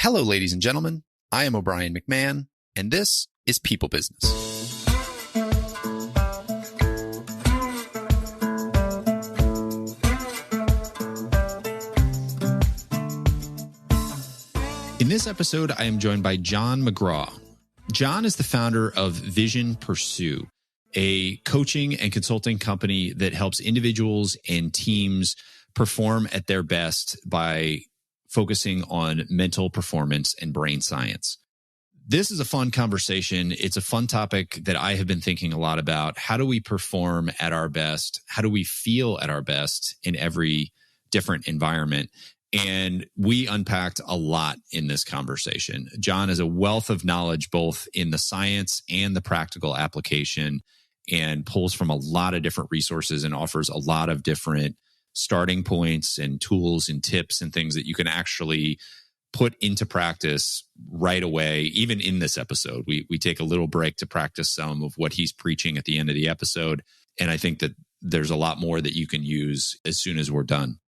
Hello, ladies and gentlemen. I am O'Brien McMahon, and this is People Business. In this episode, I am joined by Jon McGraw. Jon is the founder of Vision Pursue, a coaching and consulting company that helps individuals and teams perform at their best by focusing on mental performance and brain science. This is a fun conversation. It's a fun topic that I have been thinking a lot about. How do we perform at our best? How do we feel at our best in every different environment? And we unpacked a lot in this conversation. Jon is a wealth of knowledge, both in the science and the practical application, and pulls from a lot of different resources and offers a lot of different starting points and tools and tips and things that you can actually put into practice right away. Even in this episode, we take a little break to practice some of what he's preaching at the end of the episode. And I think that there's a lot more that you can use as soon as we're done.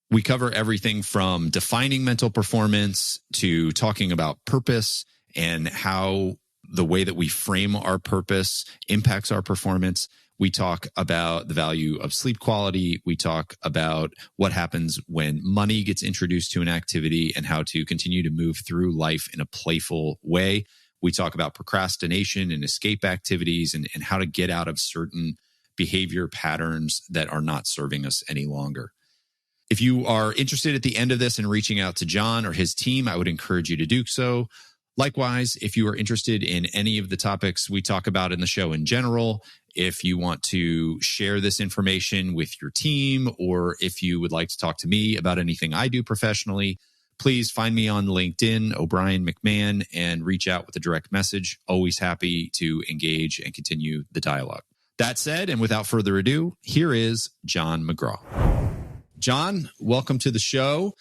We cover everything from defining mental performance to talking about purpose and how the way that we frame our purpose impacts our performance. We talk about the value of sleep quality. We talk about what happens when money gets introduced to an activity and how to continue to move through life in a playful way. We talk about procrastination and escape activities and how to get out of certain behavior patterns that are not serving us any longer. If you are interested at the end of this in reaching out to Jon or his team, I would encourage you to do so. Likewise, if you are interested in any of the topics we talk about in the show in general, if you want to share this information with your team, or if you would like to talk to me about anything I do professionally, please find me on LinkedIn, O'Brien McMahon, and reach out with a direct message. Always happy to engage and continue the dialogue. That said, and without further ado, here is Jon McGraw. Jon, welcome to the show.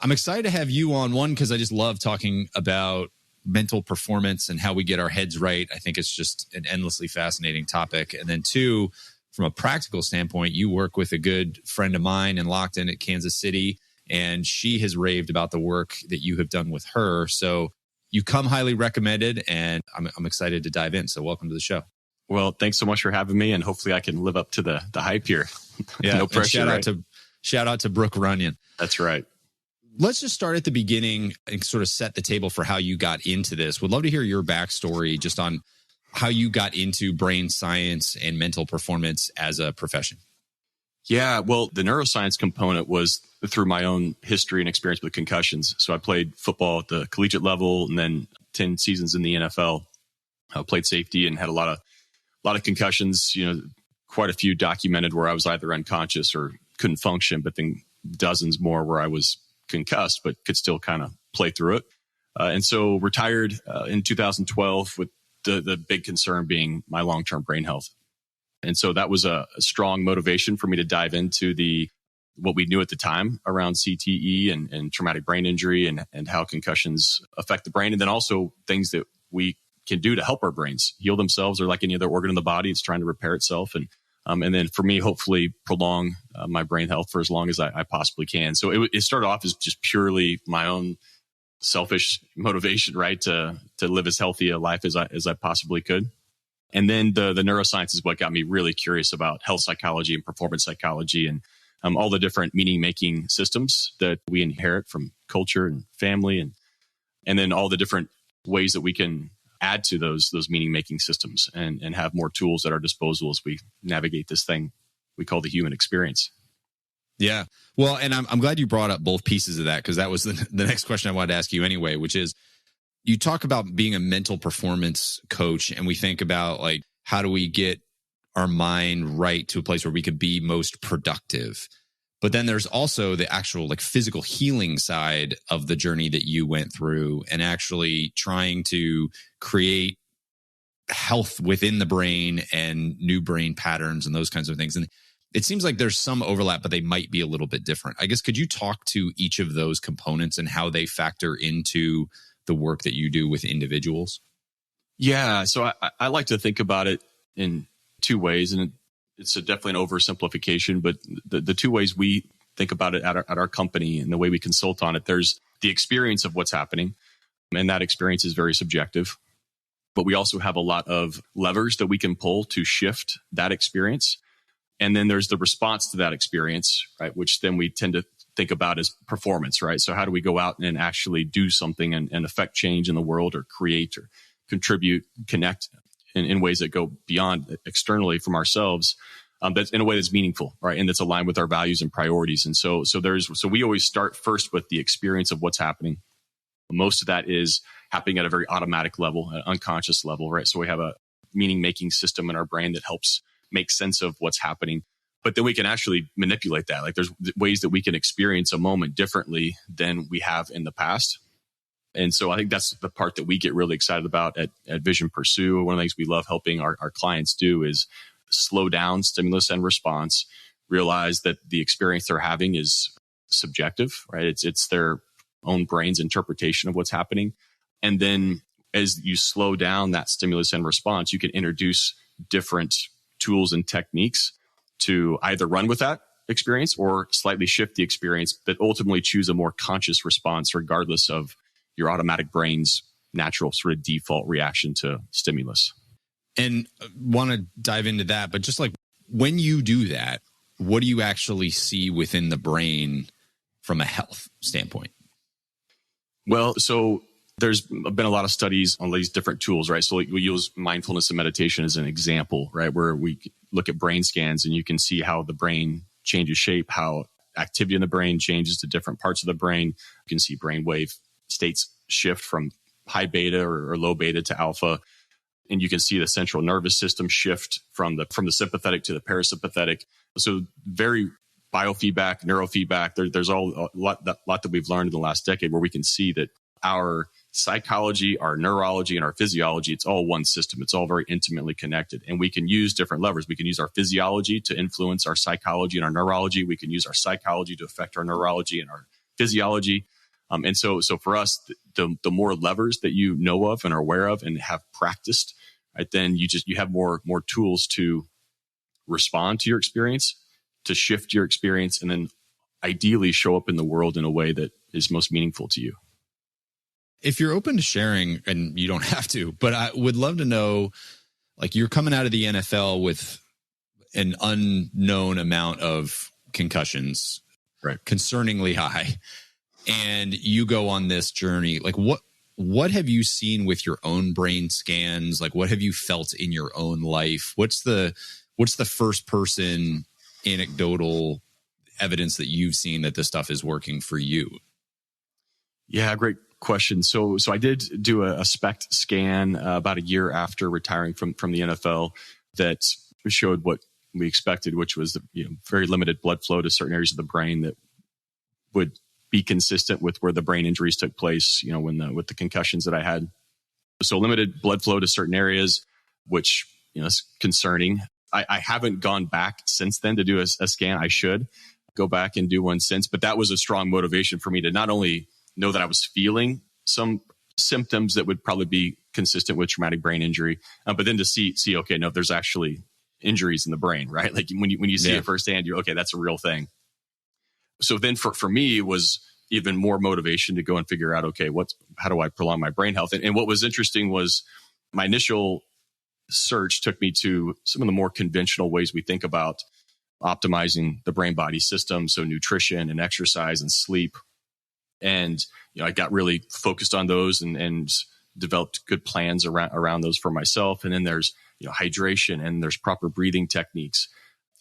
I'm excited to have you on, one, because I just love talking about mental performance and how we get our heads right. I think it's just an endlessly fascinating topic. And then two, from a practical standpoint, you work with a good friend of mine and locked in at Kansas City, and she has raved about the work that you have done with her. So you come highly recommended, and I'm excited to dive in. So welcome to the show. Well, thanks so much for having me, and hopefully I can live up to the hype here. Yeah, no pressure. Shout out to Brooke Runyon. That's right. Let's just start at the beginning and sort of set the table for how you got into this. Would love to hear your backstory just on how you got into brain science and mental performance as a profession. Yeah, well, the neuroscience component was through my own history and experience with concussions. So I played football at the collegiate level and then 10 seasons in the NFL. I played safety and had a lot of concussions, quite a few documented where I was either unconscious or couldn't function, but then dozens more where I was concussed, but could still kind of play through it. And so retired in 2012 with the big concern being my long-term brain health. And so that was a strong motivation for me to dive into what we knew at the time around CTE and traumatic brain injury and how concussions affect the brain. And then also things that we can do to help our brains heal themselves, or like any other organ in the body, it's trying to repair itself. And then for me, hopefully prolong my brain health for as long as I possibly can. So it started off as just purely my own selfish motivation, right? To live as healthy a life as I possibly could. And then the neuroscience is what got me really curious about health psychology and performance psychology and all the different meaning-making systems that we inherit from culture and family, and then all the different ways that we can add to those meaning-making systems and have more tools at our disposal as we navigate this thing we call the human experience. Yeah. Well, and I'm glad you brought up both pieces of that, because that was the next question I wanted to ask you anyway, which is, you talk about being a mental performance coach, and we think about like, how do we get our mind right to a place where we could be most productive? But then there's also the actual like physical healing side of the journey that you went through, and actually trying to create health within the brain and new brain patterns and those kinds of things. And it seems like there's some overlap, but they might be a little bit different. I guess, could you talk to each of those components and how they factor into the work that you do with individuals? Yeah. So I like to think about it in two ways, and it's definitely an oversimplification, but the two ways we think about it at our company and the way we consult on it, there's the experience of what's happening. And that experience is very subjective. But we also have a lot of levers that we can pull to shift that experience. And then there's the response to that experience, right? Which then we tend to think about as performance, right? So how do we go out and actually do something and affect change in the world, or create or contribute, connect in ways that go beyond externally from ourselves, that's in a way that's meaningful, right? And that's aligned with our values and priorities. And so we always start first with the experience of what's happening. Most of that is happening at a very automatic level, an unconscious level, right? So we have a meaning-making system in our brain that helps make sense of what's happening. But then we can actually manipulate that. Like, there's ways that we can experience a moment differently than we have in the past. And so I think that's the part that we get really excited about at Vision Pursue. One of the things we love helping our clients do is slow down stimulus and response, realize that the experience they're having is subjective, right? It's their own brain's interpretation of what's happening. And then as you slow down that stimulus and response, you can introduce different tools and techniques to either run with that experience or slightly shift the experience, but ultimately choose a more conscious response regardless of your automatic brain's natural sort of default reaction to stimulus. And want to dive into that, but just like, when you do that, what do you actually see within the brain from a health standpoint? Well, so there's been a lot of studies on these different tools, right? So we use mindfulness and meditation as an example, right? Where we look at brain scans and you can see how the brain changes shape, how activity in the brain changes to different parts of the brain. You can see brainwave states shift from high beta or low beta to alpha. And you can see the central nervous system shift from the sympathetic to the parasympathetic. So very biofeedback, neurofeedback. There's a lot that we've learned in the last decade where we can see that our psychology, our neurology, and our physiology, it's all one system. It's all very intimately connected. And we can use different levers. We can use our physiology to influence our psychology and our neurology. We can use our psychology to affect our neurology and our physiology. And so for us, the more levers that you know of and are aware of and have practiced, right, then you have more tools to respond to your experience, to shift your experience, and then ideally show up in the world in a way that is most meaningful to you. If you're open to sharing, and you don't have to, but I would love to know, like, you're coming out of the NFL with an unknown amount of concussions, right, concerningly high, and you go on this journey. Like, what have you seen with your own brain scans? Like, what have you felt in your own life? What's the first person anecdotal evidence that you've seen that this stuff is working for you? Yeah, great question. So I did do a SPECT scan about a year after retiring from the NFL that showed what we expected, which was very limited blood flow to certain areas of the brain that would be consistent with where the brain injuries took place, with the concussions that I had. So limited blood flow to certain areas, which is concerning. I haven't gone back since then to do a scan. I should go back and do one since, but that was a strong motivation for me to not only know that I was feeling some symptoms that would probably be consistent with traumatic brain injury, but then to see, okay, no, there's actually injuries in the brain, right? Like when you see it firsthand, you're okay, that's a real thing. So then for me, it was even more motivation to go and figure out, okay, how do I prolong my brain health? And what was interesting was my initial search took me to some of the more conventional ways we think about optimizing the brain body system. So nutrition and exercise and sleep. And, I got really focused on those and developed good plans around those for myself. And then there's, hydration, and there's proper breathing techniques.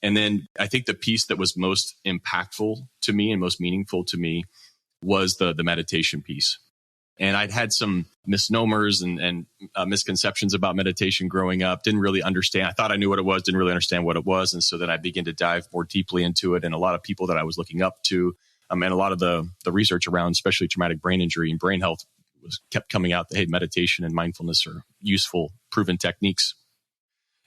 And then I think the piece that was most impactful to me and most meaningful to me was the meditation piece. And I'd had some misnomers and misconceptions about meditation growing up. Didn't really understand. I thought I knew what it was, didn't really understand what it was. And so then I began to dive more deeply into it. And a lot of people that I was looking up to, and a lot of the research around especially traumatic brain injury and brain health kept coming out that, hey, meditation and mindfulness are useful, proven techniques.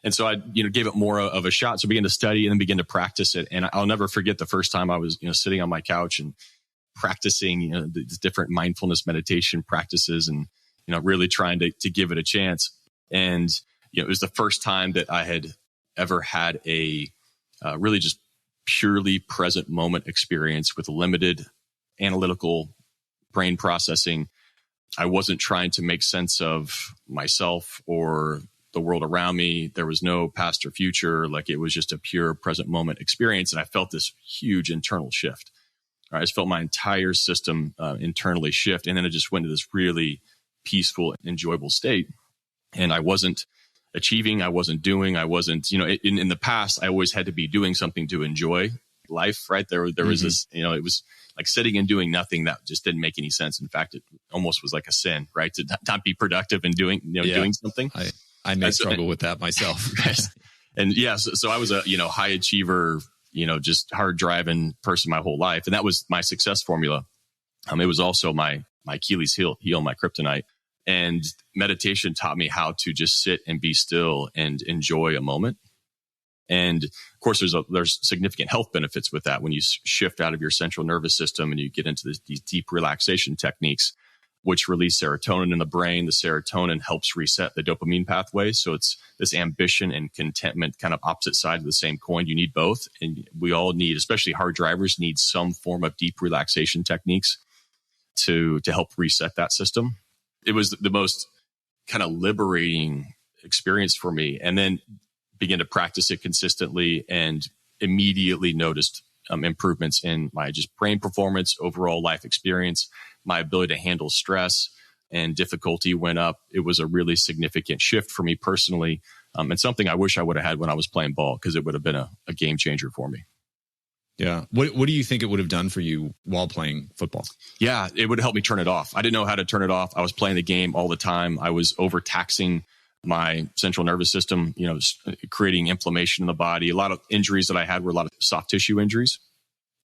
And so I, gave it more of a shot. So I began to study and then began to practice it. And I'll never forget the first time I was, sitting on my couch and practicing, the different mindfulness meditation practices and, really trying to give it a chance. And, it was the first time that I had ever had a really just purely present moment experience with limited analytical brain processing. I wasn't trying to make sense of myself or the world around me. There was no past or future. Like, it was just a pure present moment experience. And I felt this huge internal shift. I just felt my entire system internally shift. And then it just went to this really peaceful, enjoyable state. And I wasn't achieving. I wasn't doing. I wasn't, in the past, I always had to be doing something to enjoy life, right? There was this, it was like sitting and doing nothing that just didn't make any sense. In fact, it almost was like a sin, right? To not be productive and doing something. I may struggle with that myself. And so I was a, high achiever, just hard driving person my whole life. And that was my success formula. It was also my Achilles heel, my kryptonite. And meditation taught me how to just sit and be still and enjoy a moment. And of course, there's significant health benefits with that when you shift out of your central nervous system and you get into these deep relaxation techniques, which release serotonin in the brain. The serotonin helps reset the dopamine pathway. So it's this ambition and contentment, kind of opposite sides of the same coin. You need both. And we all need, especially hard drivers, need some form of deep relaxation techniques to help reset that system. It was the most kind of liberating experience for me. And then began to practice it consistently and immediately noticed improvements in my just brain performance, overall life experience. My ability to handle stress and difficulty went up. It was a really significant shift for me personally, and something I wish I would have had when I was playing ball, because it would have been a game changer for me. Yeah. What do you think it would have done for you while playing football? Yeah, it would have helped me turn it off. I didn't know how to turn it off. I was playing the game all the time. I was overtaxing my central nervous system, creating inflammation in the body. A lot of injuries that I had were a lot of soft tissue injuries.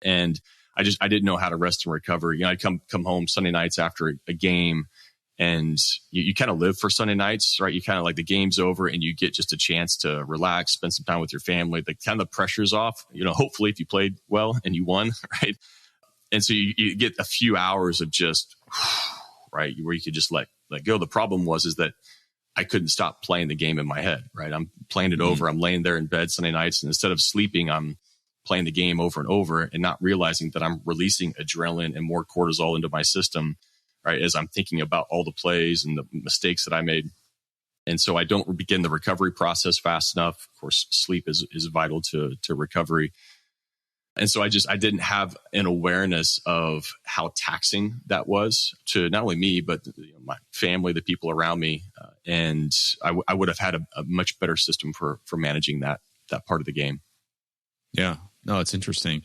And I didn't know how to rest and recover. I'd come home Sunday nights after a game, and you kind of live for Sunday nights, right? You kind of like, the game's over and you get just a chance to relax, spend some time with your family. The kind of the pressure's off, hopefully if you played well and you won, right? And so you get a few hours of just, right, where you could just let go. The problem is that I couldn't stop playing the game in my head, right? I'm playing it over. I'm laying there in bed Sunday nights, and instead of sleeping, I'm playing the game over and over and not realizing that I'm releasing adrenaline and more cortisol into my system, right? As I'm thinking about all the plays and the mistakes that I made. And so I don't begin the recovery process fast enough. Of course, sleep is vital to recovery. And so I didn't have an awareness of how taxing that was to not only me, but my family, the people around me. And I would have had a much better system for managing that part of the game. Yeah, no, it's interesting.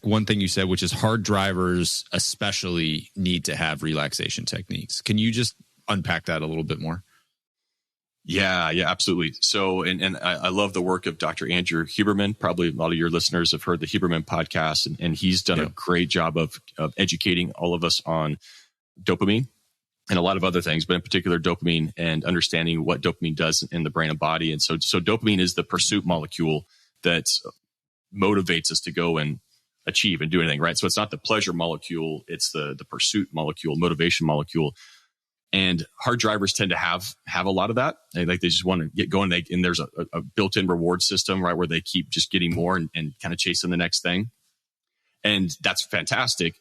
One thing you said, which is hard drivers especially need to have relaxation techniques. Can you just unpack that a little bit more? Yeah, absolutely. So, and I love the work of Dr. Andrew Huberman. Probably a lot of your listeners have heard the Huberman podcast, and he's done a great job of educating all of us on dopamine and a lot of other things, but in particular dopamine, and understanding what dopamine does in the brain and body. And so dopamine is the pursuit molecule that motivates us to go and achieve and do anything, right? So it's not the pleasure molecule, it's the pursuit molecule, motivation molecule. And hard drivers tend to have a lot of that. They just want to get going. And there's a built-in reward system, right, where they keep just getting more and kind of chasing the next thing. And that's fantastic.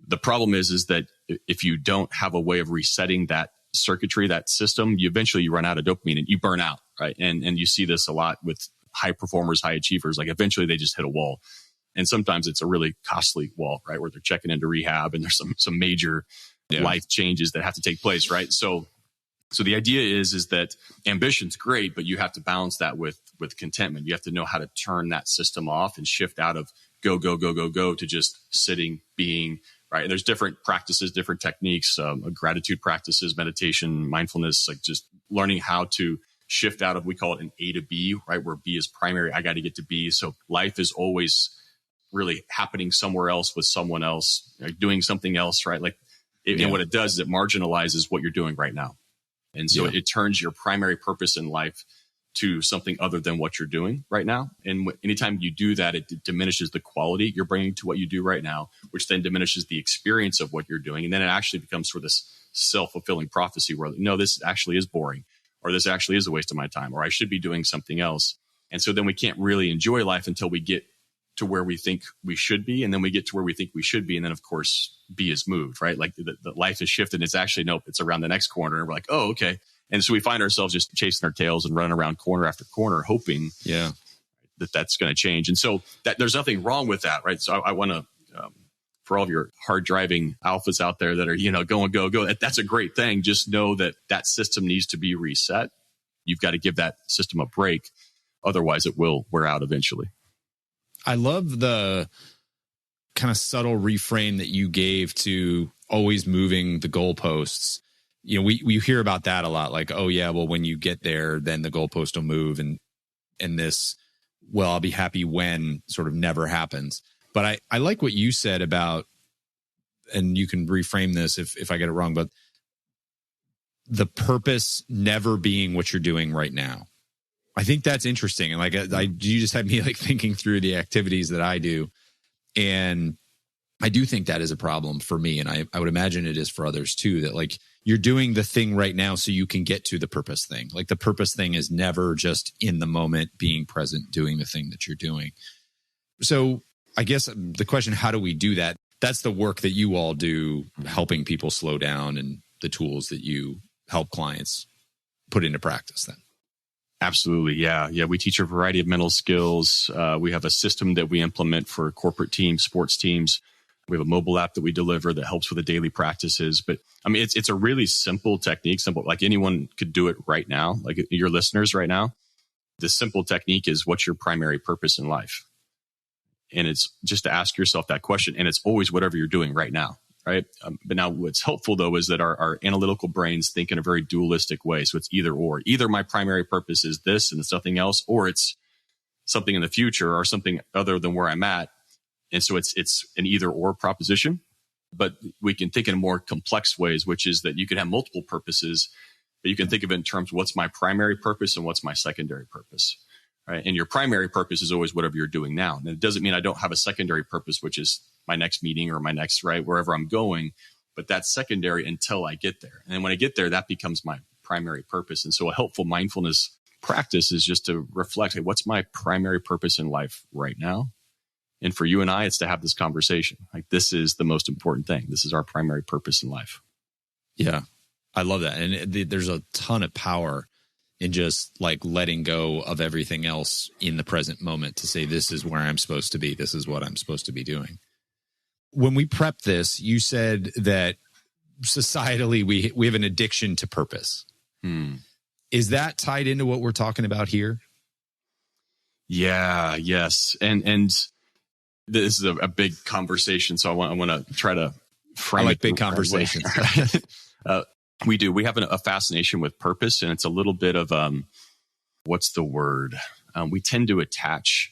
The problem is that if you don't have a way of resetting that circuitry, that system, you eventually run out of dopamine and you burn out, right? And you see this a lot with high performers, high achievers. Like, eventually they just hit a wall. And sometimes it's a really costly wall, right, where they're checking into rehab and there's some major life changes that have to take place, right? So the idea is that ambition's great, but you have to balance that with contentment. You have to know how to turn that system off and shift out of go to just sitting, being, right? And there's different practices, different techniques, gratitude practices, meditation, mindfulness, like just learning how to shift out of, we call it an A to B, right? Where B is primary. I got to get to B. So life is always really happening somewhere else with someone else, like doing something else, right? Like, and what it does is it marginalizes what you're doing right now. And so it turns your primary purpose in life to something other than what you're doing right now. And anytime you do that, it diminishes the quality you're bringing to what you do right now, which then diminishes the experience of what you're doing. And then it actually becomes sort of this self-fulfilling prophecy where, no, this actually is boring, or this actually is a waste of my time, or I should be doing something else. And so then we can't really enjoy life until we get to where we think we should be. And then we get to where we think we should be. And then, of course, B is moved, right? Like the life is shifted. It's actually, nope, it's around the next corner. And we're like, oh, okay. And so we find ourselves just chasing our tails and running around corner after corner, hoping that that's going to change. And so that there's nothing wrong with that, right? So I want to, for all of your hard driving alphas out there that are, go. That's a great thing. Just know that that system needs to be reset. You've got to give that system a break. Otherwise, it will wear out eventually. I love the kind of subtle reframe that you gave to always moving the goalposts. We hear about that a lot. Like, oh yeah, well, when you get there, then the goalpost will move, and this, well, I'll be happy when sort of never happens. But I like what you said about, and you can reframe this if I get it wrong, but the purpose never being what you're doing right now. I think that's interesting. And like, you just had me like thinking through the activities that I do. And I do think that is a problem for me. And I would imagine it is for others too, that like you're doing the thing right now so you can get to the purpose thing. Like the purpose thing is never just in the moment, being present, doing the thing that you're doing. So I guess the question, how do we do that? That's the work that you all do, helping people slow down, and the tools that you help clients put into practice then. Absolutely. Yeah. We teach a variety of mental skills. We have a system that we implement for corporate teams, sports teams. We have a mobile app that we deliver that helps with the daily practices. But I mean, it's a really simple technique, like anyone could do it right now, like your listeners right now. The simple technique is, what's your primary purpose in life? And it's just to ask yourself that question. And it's always whatever you're doing right now. Right. But now what's helpful, though, is that our analytical brains think in a very dualistic way. So it's either or. Either my primary purpose is this and it's nothing else, or it's something in the future or something other than where I'm at. And so it's an either or proposition. But we can think in more complex ways, which is that you can have multiple purposes, but you can think of it in terms of what's my primary purpose and what's my secondary purpose. Right. And your primary purpose is always whatever you're doing now. And it doesn't mean I don't have a secondary purpose, which is my next meeting or my next, right, wherever I'm going. But that's secondary until I get there. And then when I get there, that becomes my primary purpose. And so a helpful mindfulness practice is just to reflect, hey, what's my primary purpose in life right now? And for you and I, it's to have this conversation. Like, this is the most important thing. This is our primary purpose in life. Yeah, I love that. And there's a ton of power in just like letting go of everything else in the present moment to say, this is where I'm supposed to be. This is what I'm supposed to be doing. When we prepped this, you said that societally we have an addiction to purpose. Is that tied into what we're talking about here? Yeah, yes. And this is a big conversation. So I want to try to frame it. I like big conversations. We do. We have a fascination with purpose, and it's a little bit of, what's the word? We tend to attach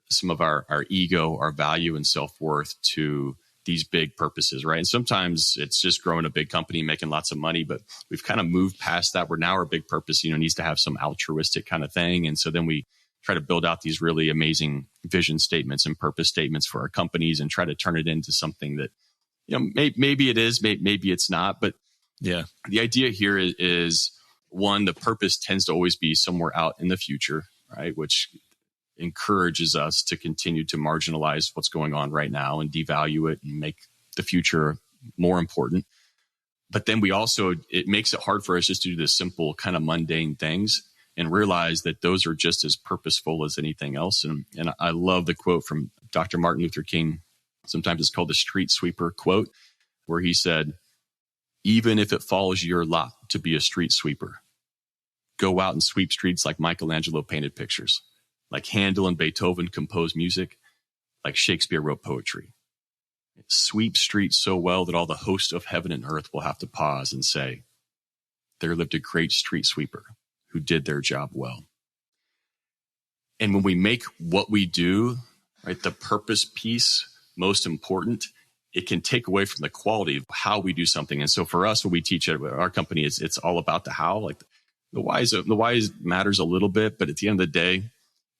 some of our ego, our value and self-worth to these big purposes, right? And sometimes it's just growing a big company, making lots of money, but we've kind of moved past that, where now our big purpose, needs to have some altruistic kind of thing. And so then we try to build out these really amazing vision statements and purpose statements for our companies and try to turn it into something that, maybe it is, maybe it's not. But yeah, the idea here is one, the purpose tends to always be somewhere out in the future, right? Which encourages us to continue to marginalize what's going on right now and devalue it and make the future more important. But then it makes it hard for us just to do the simple kind of mundane things and realize that those are just as purposeful as anything else. And I love the quote from Dr. Martin Luther King. Sometimes it's called the street sweeper quote, where he said, even if it falls your lot to be a street sweeper, go out and sweep streets like Michelangelo painted pictures, like Handel and Beethoven composed music, like Shakespeare wrote poetry. Sweep streets so well that all the hosts of heaven and earth will have to pause and say, there lived a great street sweeper who did their job well. And when we make what we do, right, the purpose piece most important, it can take away from the quality of how we do something. And so for us, what we teach at our company is it's all about the how. Like the why matters a little bit, but at the end of the day,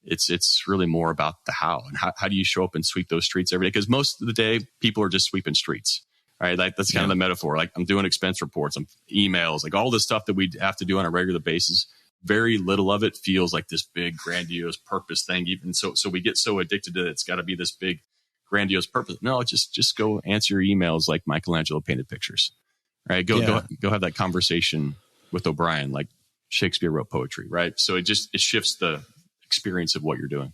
it's really more about the how and how do you show up and sweep those streets every day? Because most of the day, people are just sweeping streets, right? Like that's kind of the metaphor. Like I'm doing expense reports, emails, like all the stuff that we have to do on a regular basis. very little of it feels like this big grandiose purpose thing. Even so we get so addicted to it. It's got to be this big grandiose purpose. No, just go answer your emails like Michelangelo painted pictures, right? Go have that conversation with O'Brien, like Shakespeare wrote poetry, right? So it shifts the experience of what you're doing.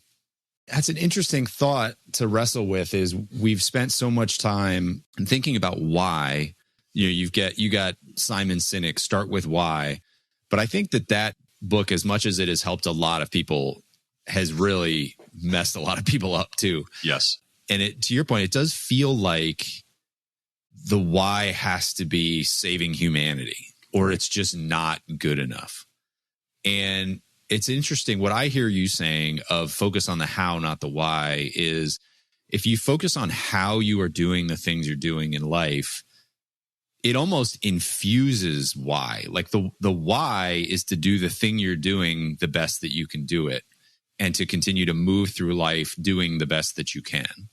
That's an interesting thought to wrestle with. Is we've spent so much time thinking about why. You got Simon Sinek, Start With Why. But I think that book, as much as it has helped a lot of people, has really messed a lot of people up too. Yes. And to your point, it does feel like the why has to be saving humanity, or it's just not good enough. And it's interesting. What I hear you saying of focus on the how, not the why, is if you focus on how you are doing the things you're doing in life, it almost infuses why. Like the why is to do the thing you're doing the best that you can do it, and to continue to move through life doing the best that you can.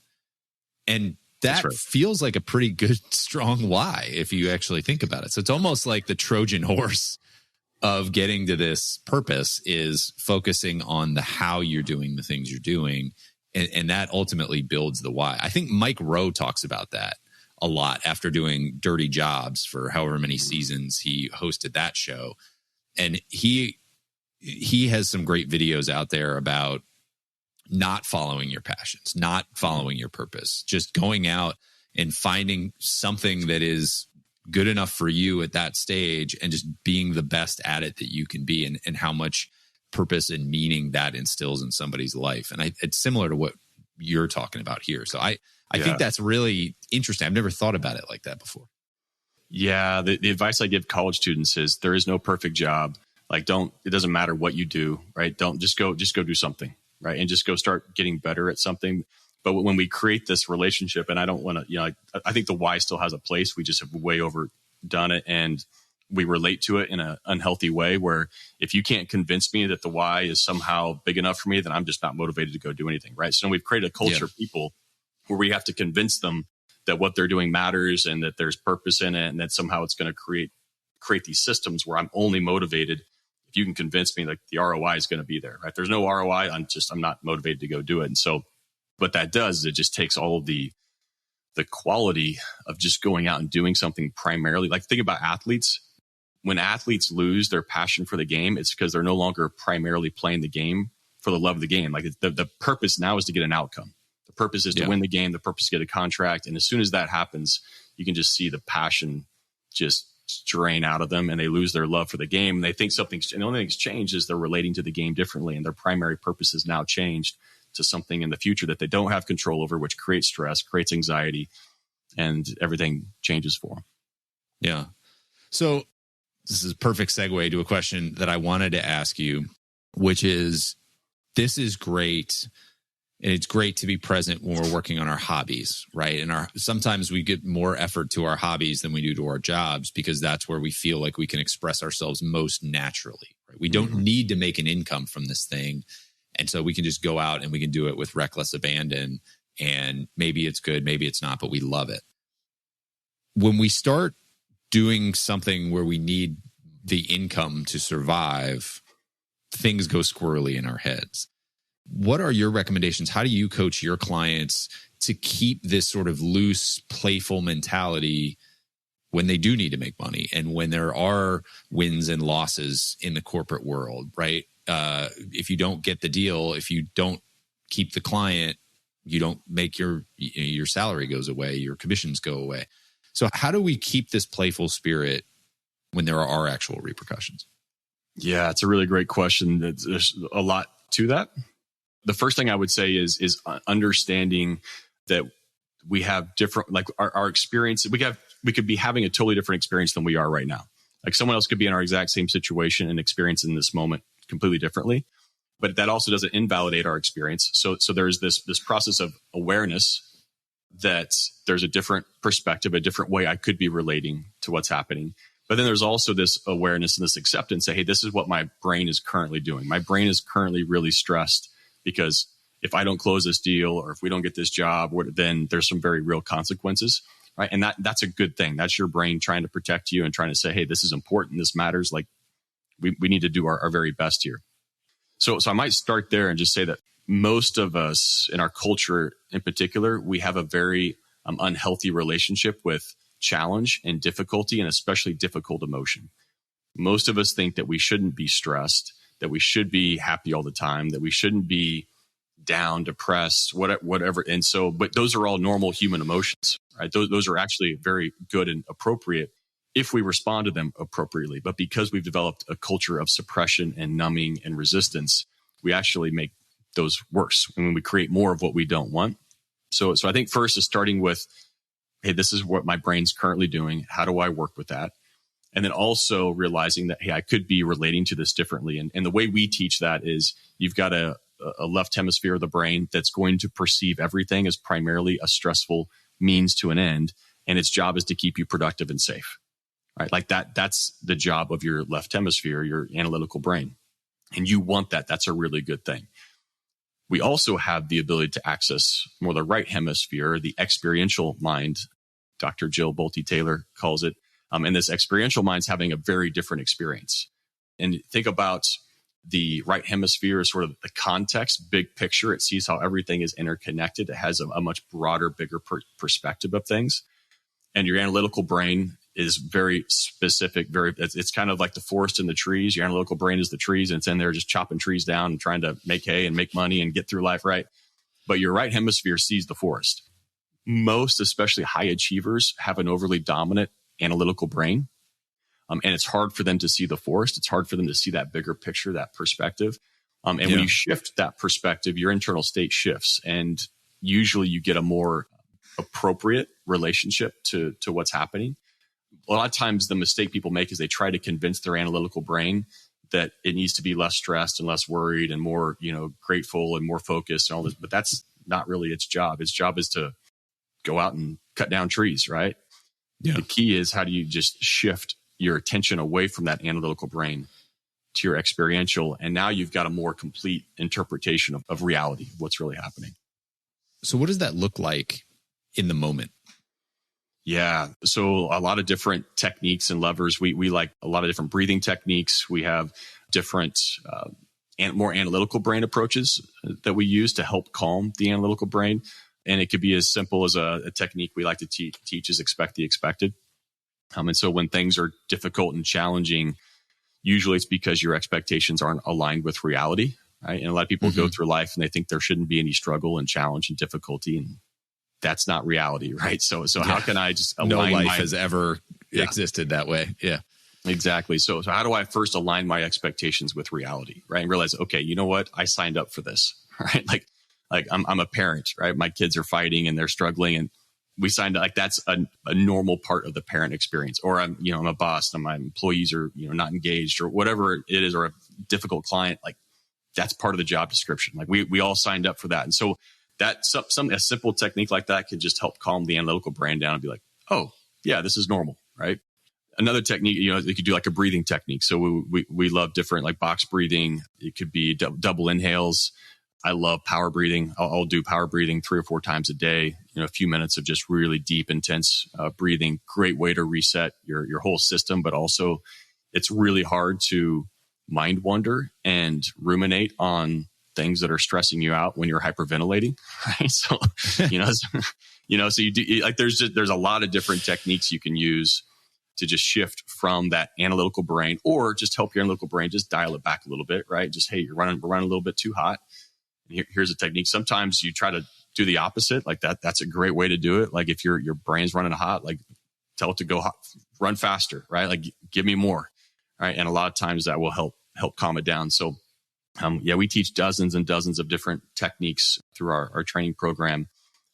And that feels like a pretty good, strong why if you actually think about it. So it's almost like the Trojan horse of getting to this purpose is focusing on the how you're doing the things you're doing. And that ultimately builds the why. I think Mike Rowe talks about that a lot after doing Dirty Jobs for however many seasons he hosted that show. And he has some great videos out there about not following your passions, not following your purpose, just going out and finding something that is good enough for you at that stage and just being the best at it that you can be, and how much purpose and meaning that instills in somebody's life. And it's similar to what you're talking about here. So I think that's really interesting. I've never thought about it like that before. Yeah. The advice I give college students is there is no perfect job. Like, it doesn't matter what you do, right? Don't just go do something, right? And just go start getting better at something. But when we create this relationship, and I don't want to, I think the why still has a place. We just have way overdone it, and we relate to it in an unhealthy way where if you can't convince me that the why is somehow big enough for me, then I'm just not motivated to go do anything, right? So we've created a culture of people where we have to convince them that what they're doing matters and that there's purpose in it, and that somehow it's going to create these systems where I'm only motivated if you can convince me like the ROI is going to be there, right? There's no ROI. I'm not motivated to go do it. And so what that does is it just takes all of the quality of just going out and doing something primarily. Like, think about athletes. When athletes lose their passion for the game, it's because they're no longer primarily playing the game for the love of the game. Like, the purpose now is to get an outcome. The purpose is to win the game. The purpose is to get a contract. And as soon as that happens, you can just see the passion just drain out of them, and they lose their love for the game. And they think and the only thing that's changed is they're relating to the game differently, and their primary purpose is now changed to something in the future that they don't have control over, which creates stress, creates anxiety, and everything changes for them. Yeah. So this is a perfect segue to a question that I wanted to ask you, which is, this is great. And it's great to be present when we're working on our hobbies, right? And sometimes we get more effort to our hobbies than we do to our jobs, because that's where we feel like we can express ourselves most naturally, right? We don't need to make an income from this thing. And so we can just go out and we can do it with reckless abandon, and maybe it's good, maybe it's not, but we love it. When we start doing something where we need the income to survive, things go squirrely in our heads. What are your recommendations? How do you coach your clients to keep this sort of loose, playful mentality when they do need to make money, and when there are wins and losses in the corporate world, right? If you don't get the deal, if you don't keep the client, you don't make your salary goes away, your commissions go away. So how do we keep this playful spirit when there are actual repercussions? Yeah, it's a really great question. There's a lot to that. The first thing I would say is understanding that we have different, like our experience. We could be having a totally different experience than we are right now. Like, someone else could be in our exact same situation and experience in this moment completely differently. But that also doesn't invalidate our experience. So there's this process of awareness that there's a different perspective, a different way I could be relating to what's happening. But then there's also this awareness and this acceptance, say, hey, this is what my brain is currently doing. My brain is currently really stressed because if I don't close this deal, or if we don't get this job, then there's some very real consequences, right? And that's a good thing. That's your brain trying to protect you and trying to say, hey, this is important. This matters. Like, we need to do our very best here. So I might start there and just say that most of us in our culture in particular, we have a very unhealthy relationship with challenge and difficulty, and especially difficult emotion. Most of us think that we shouldn't be stressed, that we should be happy all the time, that we shouldn't be down, depressed, whatever. And so, but those are all normal human emotions, right? Those are actually very good and appropriate if we respond to them appropriately. But because we've developed a culture of suppression and numbing and resistance, we actually make those worse when we create more of what we don't want. So I think first is starting with, hey, this is what my brain's currently doing. How do I work with that? And then also realizing that, hey, I could be relating to this differently. And the way we teach that is you've got a left hemisphere of the brain that's going to perceive everything as primarily a stressful means to an end. And its job is to keep you productive and safe, right? Like that's the job of your left hemisphere, your analytical brain. And you want that. That's a really good thing. We also have the ability to access more the right hemisphere, the experiential mind. Dr. Jill Bolte Taylor calls it. And this experiential mind's having a very different experience. And think about the right hemisphere as sort of the context, big picture. It sees how everything is interconnected. It has a much broader, bigger perspective of things. And your analytical brain is very specific. It's kind of like the forest and the trees. Your analytical brain is the trees, and it's in there just chopping trees down and trying to make hay and make money and get through life, right? But your right hemisphere sees the forest. Most, especially high achievers, have an overly dominant analytical brain. And it's hard for them to see the forest. It's hard for them to see that bigger picture, that perspective. When you shift that perspective, your internal state shifts. And usually you get a more appropriate relationship to what's happening. A lot of times the mistake people make is they try to convince their analytical brain that it needs to be less stressed and less worried and more, grateful and more focused and all this. But that's not really its job. Its job is to go out and cut down trees, right? Yeah. The key is, how do you just shift your attention away from that analytical brain to your experiential? And now you've got a more complete interpretation of reality, of what's really happening. So what does that look like in the moment? Yeah. So a lot of different techniques and levers. We like a lot of different breathing techniques. We have different and more analytical brain approaches that we use to help calm the analytical brain. And it could be as simple as a technique we like to teach is expect the expected. And so when things are difficult and challenging, usually it's because your expectations aren't aligned with reality, right? And a lot of people go through life and they think there shouldn't be any struggle and challenge and difficulty, and that's not reality, right? So how can I just align? No life has ever existed that way. Yeah, exactly. So how do I first align my expectations with reality, right? And realize, okay, you know what? I signed up for this, right? Like I'm a parent, right? My kids are fighting and they're struggling, and we signed up. Like that's a normal part of the parent experience. Or I'm a boss and my employees are, not engaged or whatever it is, or a difficult client. Like that's part of the job description. Like we all signed up for that. And so that a simple technique like that could just help calm the analytical brain down and be like, oh yeah, this is normal, right? Another technique, you could do like a breathing technique. So we love different like box breathing. It could be double inhales. I love power breathing. I'll do power breathing 3 or 4 times a day. A few minutes of just really deep, intense breathing. Great way to reset your whole system, but also it's really hard to mind wander and ruminate on things that are stressing you out when you're hyperventilating, right? So, so you do like there's a lot of different techniques you can use to just shift from that analytical brain, or just help your analytical brain just dial it back a little bit, right? Just, hey, we're running a little bit too hot. Here's a technique. Sometimes you try to do the opposite, like that. That's a great way to do it. Like if your brain's running hot, like tell it to go hot, run faster, right? Like give me more, right? And a lot of times that will help calm it down. So, we teach dozens and dozens of different techniques through our training program.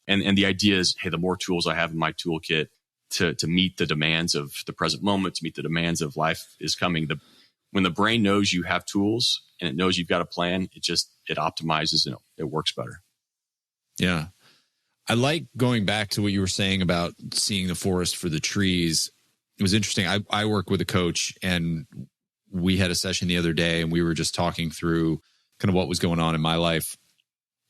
And the idea is, hey, the more tools I have in my toolkit to meet the demands of the present moment, to meet the demands of life is coming. When the brain knows you have tools and it knows you've got a plan, it optimizes and it works better. Yeah. I like going back to what you were saying about seeing the forest for the trees. It was interesting. I work with a coach, and we had a session the other day, and we were just talking through kind of what was going on in my life.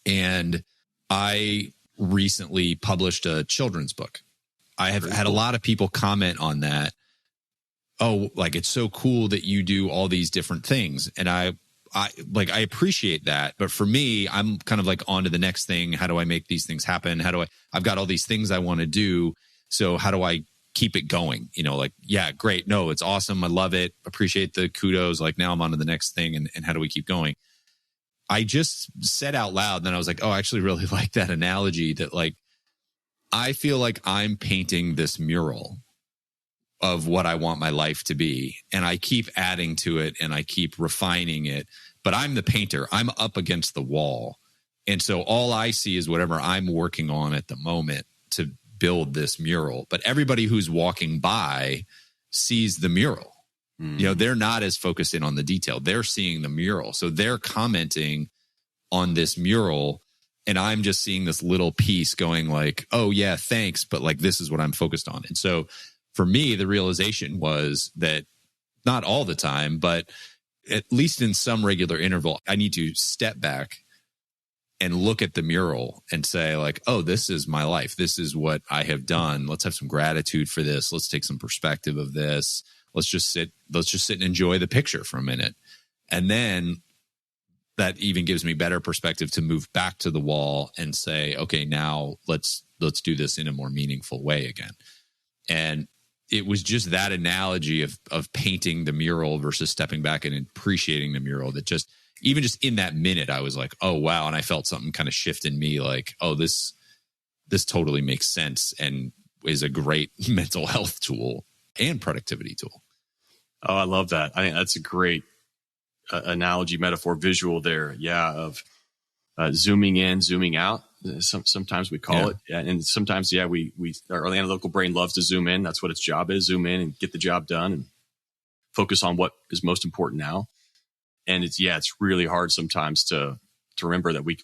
And I recently published a children's book. I have had a lot of people comment on that. oh, like, it's so cool that you do all these different things. And I appreciate that. But for me, I'm kind of like on to the next thing. How do I make these things happen? I've got all these things I want to do. So how do I keep it going? Like, yeah, great. No, it's awesome. I love it. Appreciate the kudos. Like, now I'm on to the next thing. And how do we keep going? I just said out loud, and then I was like, oh, I actually really like that analogy, that like, I feel like I'm painting this mural of what I want my life to be. And I keep adding to it and I keep refining it, but I'm the painter. I'm up against the wall. And so all I see is whatever I'm working on at the moment to build this mural. But everybody who's walking by sees the mural. They're not as focused in on the detail. They're seeing the mural. So they're commenting on this mural, and I'm just seeing this little piece going like, oh yeah, thanks. But like, this is what I'm focused on. And so for me, the realization was that not all the time, but at least in some regular interval, I need to step back and look at the mural and say like, oh, this is my life. This is what I have done. Let's have some gratitude for this. Let's take some perspective of this. Let's just sit and enjoy the picture for a minute. And then that even gives me better perspective to move back to the wall and say, okay, now let's do this in a more meaningful way again. And it was just that analogy of painting the mural versus stepping back and appreciating the mural that just in that minute, I was like, oh, wow. And I felt something kind of shift in me like, oh, this totally makes sense and is a great mental health tool and productivity tool. Oh, I love that. I think that's a great analogy, metaphor, visual there. Yeah. Of zooming in, zooming out. Sometimes we call it. And sometimes, our analytical brain loves to zoom in. That's what its job is. Zoom in and get the job done and focus on what is most important now. And it's really hard sometimes to remember that we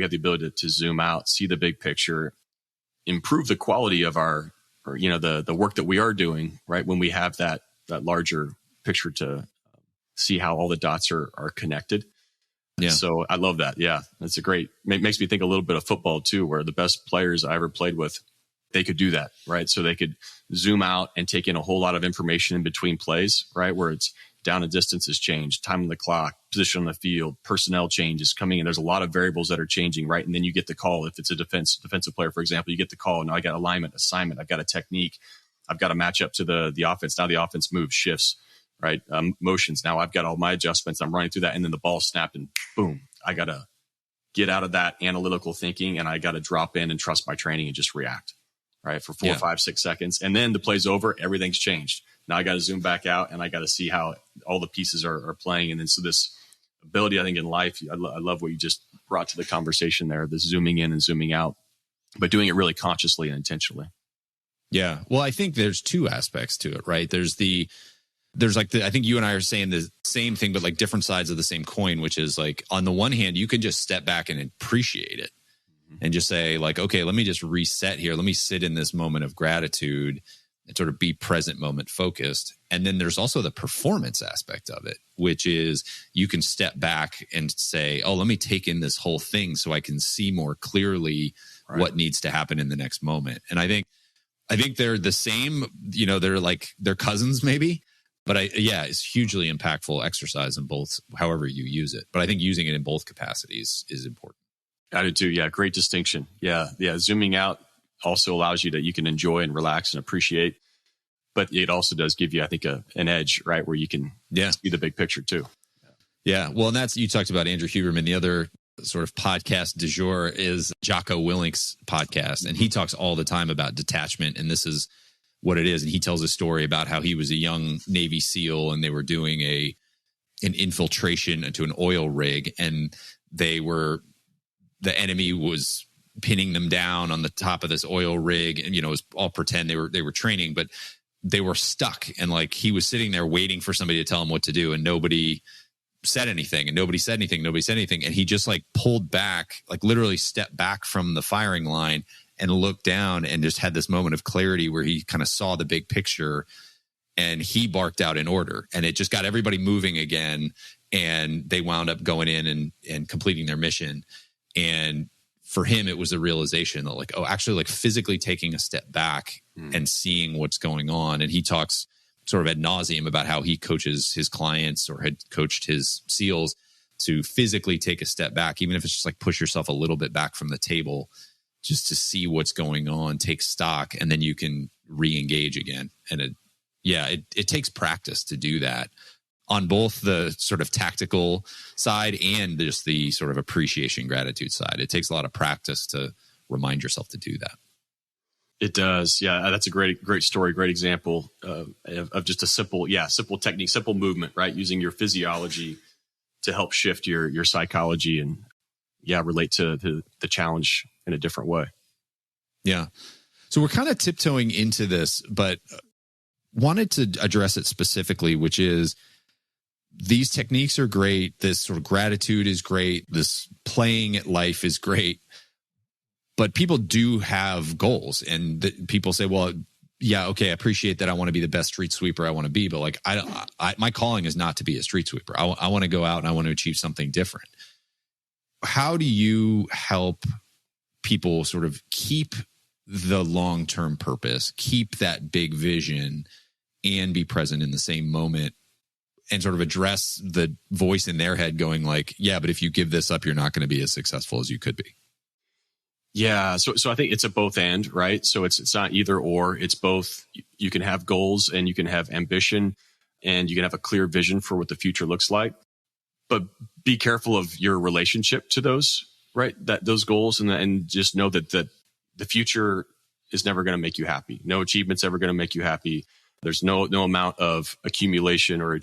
have the ability to zoom out, see the big picture, improve the quality of the work that we are doing, right? When we have that larger picture to see how all the dots are connected. Yeah. So I love that. Yeah. That's makes me think a little bit of football too, where the best players I ever played with, they could do that, right? So they could zoom out and take in a whole lot of information in between plays, right? Where it's down and distance has changed, time on the clock, position on the field, personnel changes coming in. There's a lot of variables that are changing, right? And then you get the call. If it's a defensive player, for example, you get the call. Now I got alignment, assignment. I've got a technique. I've got to match up to the offense. Now the offense moves, shifts, right? Motions. Now I've got all my adjustments. I'm running through that. And then the ball snapped and boom, I got to get out of that analytical thinking and I got to drop in and trust my training and just react, right? For 4, 5, 6 seconds. And then the play's over. Everything's changed. Now I got to zoom back out and I got to see how all the pieces are playing. And then so this ability, I think in life, I love what you just brought to the conversation there, the zooming in and zooming out, but doing it really consciously and intentionally. Yeah. Well, I think there's two aspects to it, right? There's I think you and I are saying the same thing, but like different sides of the same coin, which is like, on the one hand, you can just step back and appreciate it and just say like, okay, let me just reset here. Let me sit in this moment of gratitude and sort of be present moment focused. And then there's also the performance aspect of it, which is you can step back and say, oh, let me take in this whole thing so I can see more clearly what needs to happen in the next moment. And I think they're the same, they're cousins maybe, but it's hugely impactful exercise in both, however you use it. But I think using it in both capacities is important. I do too. Yeah. Great distinction. Yeah. Yeah. Zooming out also allows you you can enjoy and relax and appreciate, but it also does give you, I think, an edge, right? Where you can see the big picture too. Yeah. Well, and you talked about Andrew Huberman. The other sort of podcast du jour is Jocko Willink's podcast. And he talks all the time about detachment. And this is what it is. And he tells a story about how he was a young Navy SEAL and they were doing an infiltration into an oil rig. And the enemy was pinning them down on the top of this oil rig. And, it was all pretend they were training, but they were stuck. And like, he was sitting there waiting for somebody to tell him what to do. And nobody said anything. And he just like pulled back, like literally stepped back from the firing line and looked down and just had this moment of clarity where he kind of saw the big picture and he barked out an order and it just got everybody moving again. And they wound up going in and completing their mission. And for him, it was a realization that actually physically taking a step back and seeing what's going on. And he talks sort of ad nauseum about how he coaches his clients or had coached his SEALs to physically take a step back, even if it's just like push yourself a little bit back from the table just to see what's going on, take stock, and then you can re-engage again. And it takes practice to do that on both the sort of tactical side and just the sort of appreciation, gratitude side. It takes a lot of practice to remind yourself to do that. It does. Yeah. That's a great story, great example of just a simple technique, simple movement, right? Using your physiology to help shift your psychology and relate to the challenge in a different way. Yeah. So we're kind of tiptoeing into this, but wanted to address it specifically, which is these techniques are great. This sort of gratitude is great. This playing at life is great. But people do have goals, and people say, well, yeah, okay, I appreciate that. I want to be the best street sweeper I want to be, but like, my calling is not to be a street sweeper. I want to go out and I want to achieve something different. How do you help people sort of keep the long-term purpose, keep that big vision, and be present in the same moment, and sort of address the voice in their head going like, yeah, but if you give this up, you're not going to be as successful as you could be? Yeah. So I think it's a both and, right? So it's not either or, it's both. You can have goals and you can have ambition and you can have a clear vision for what the future looks like, but be careful of your relationship to those, right? Those goals, and just know that the future is never going to make you happy. No achievement's ever going to make you happy. There's no amount of accumulation or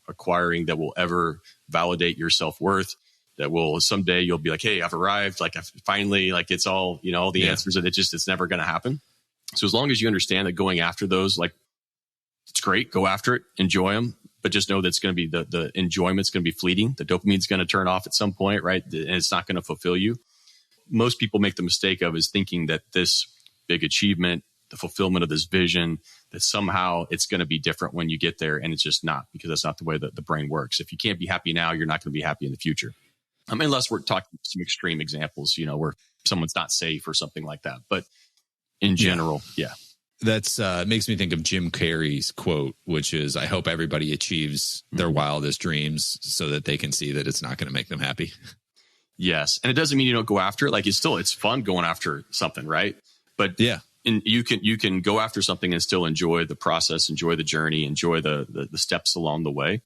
acquiring that will ever validate your self-worth. That will someday you'll be like, hey, I've arrived. Like I've finally, like it's all, all the answers, and it's never going to happen. So as long as you understand that going after those, like it's great, go after it, enjoy them, but just know that it's going to be the enjoyment's going to be fleeting. The dopamine's going to turn off at some point, right? And it's not going to fulfill you. Most people make the mistake of is thinking that this big achievement, the fulfillment of this vision, that somehow it's going to be different when you get there. And it's just not, because that's not the way that the brain works. If you can't be happy now, you're not going to be happy in the future. Unless we're talking some extreme examples, where someone's not safe or something like that. But in general, yeah. That's makes me think of Jim Carrey's quote, which is, I hope everybody achieves their wildest dreams so that they can see that it's not going to make them happy. Yes. And it doesn't mean you don't go after it. Like it's fun going after something, right? But yeah, and you can go after something and still enjoy the process, enjoy the journey, enjoy the steps along the way.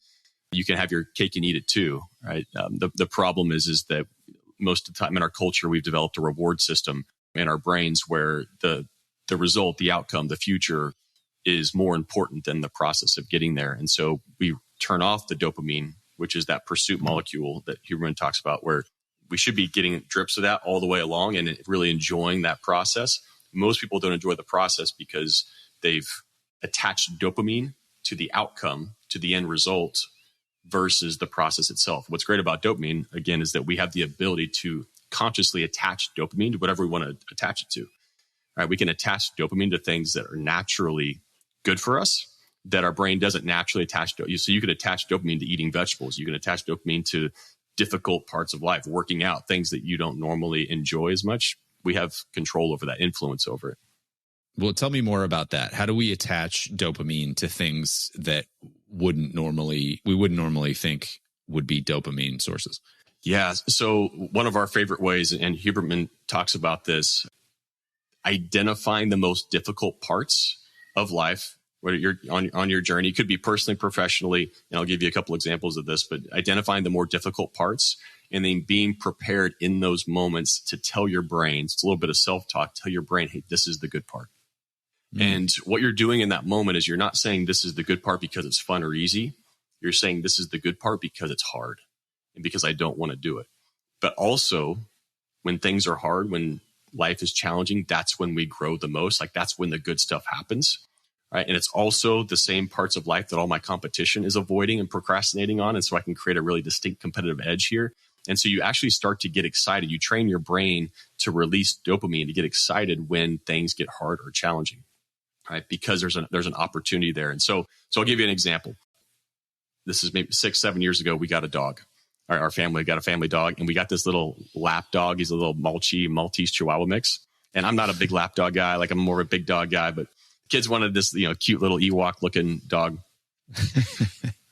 You can have your cake and eat it too, right? The problem is that most of the time in our culture, we've developed a reward system in our brains where the result, the outcome, the future is more important than the process of getting there. And so we turn off the dopamine, which is that pursuit molecule that Huberman talks about, where we should be getting drips of that all the way along and really enjoying that process. Most people don't enjoy the process because they've attached dopamine to the outcome, to the end result, versus the process itself. What's great about dopamine, again, is that we have the ability to consciously attach dopamine to whatever we want to attach it to. Right? We can attach dopamine to things that are naturally good for us, that our brain doesn't naturally attach to. So you can attach dopamine to eating vegetables. You can attach dopamine to difficult parts of life, working out, things that you don't normally enjoy as much. We have control over that, influence over it. Well, tell me more about that. How do we attach dopamine to things that we wouldn't normally think would be dopamine sources? Yeah. So one of our favorite ways, and Huberman talks about this, identifying the most difficult parts of life, whether you're on your journey. It could be personally, professionally, and I'll give you a couple examples of this, but identifying the more difficult parts and then being prepared in those moments to tell your brain, it's a little bit of self-talk, tell your brain, hey, this is the good part. And what you're doing in that moment is you're not saying this is the good part because it's fun or easy. You're saying this is the good part because it's hard and because I don't want to do it. But also when things are hard, when life is challenging, that's when we grow the most. Like that's when the good stuff happens, right? And it's also the same parts of life that all my competition is avoiding and procrastinating on. And so I can create a really distinct competitive edge here. And so you actually start to get excited. You train your brain to release dopamine, to get excited when things get hard or challenging. Right? Because there's an opportunity there. And so I'll give you an example. This is maybe 6-7 years ago. We got a dog. Our family got a family dog, and we got this little lap dog. He's a little Maltese Chihuahua mix. And I'm not a big lap dog guy. Like I'm more of a big dog guy, but kids wanted this, cute little Ewok looking dog.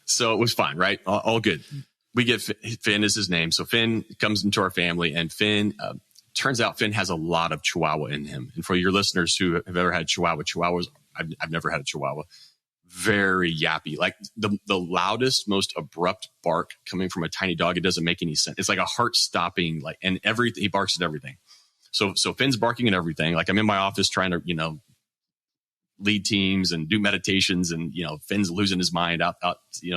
So it was fine, right? All good. We get Finn is his name. So Finn comes into our family, and Finn, turns out Finn has a lot of Chihuahua in him. And for your listeners who have ever had Chihuahuas, I've never had a Chihuahua. Very yappy, like the loudest, most abrupt bark coming from a tiny dog. It doesn't make any sense. It's like a heart stopping, and everything. He barks at everything. So Finn's barking at everything. Like I'm in my office trying to, lead teams and do meditations, and, Finn's losing his mind out,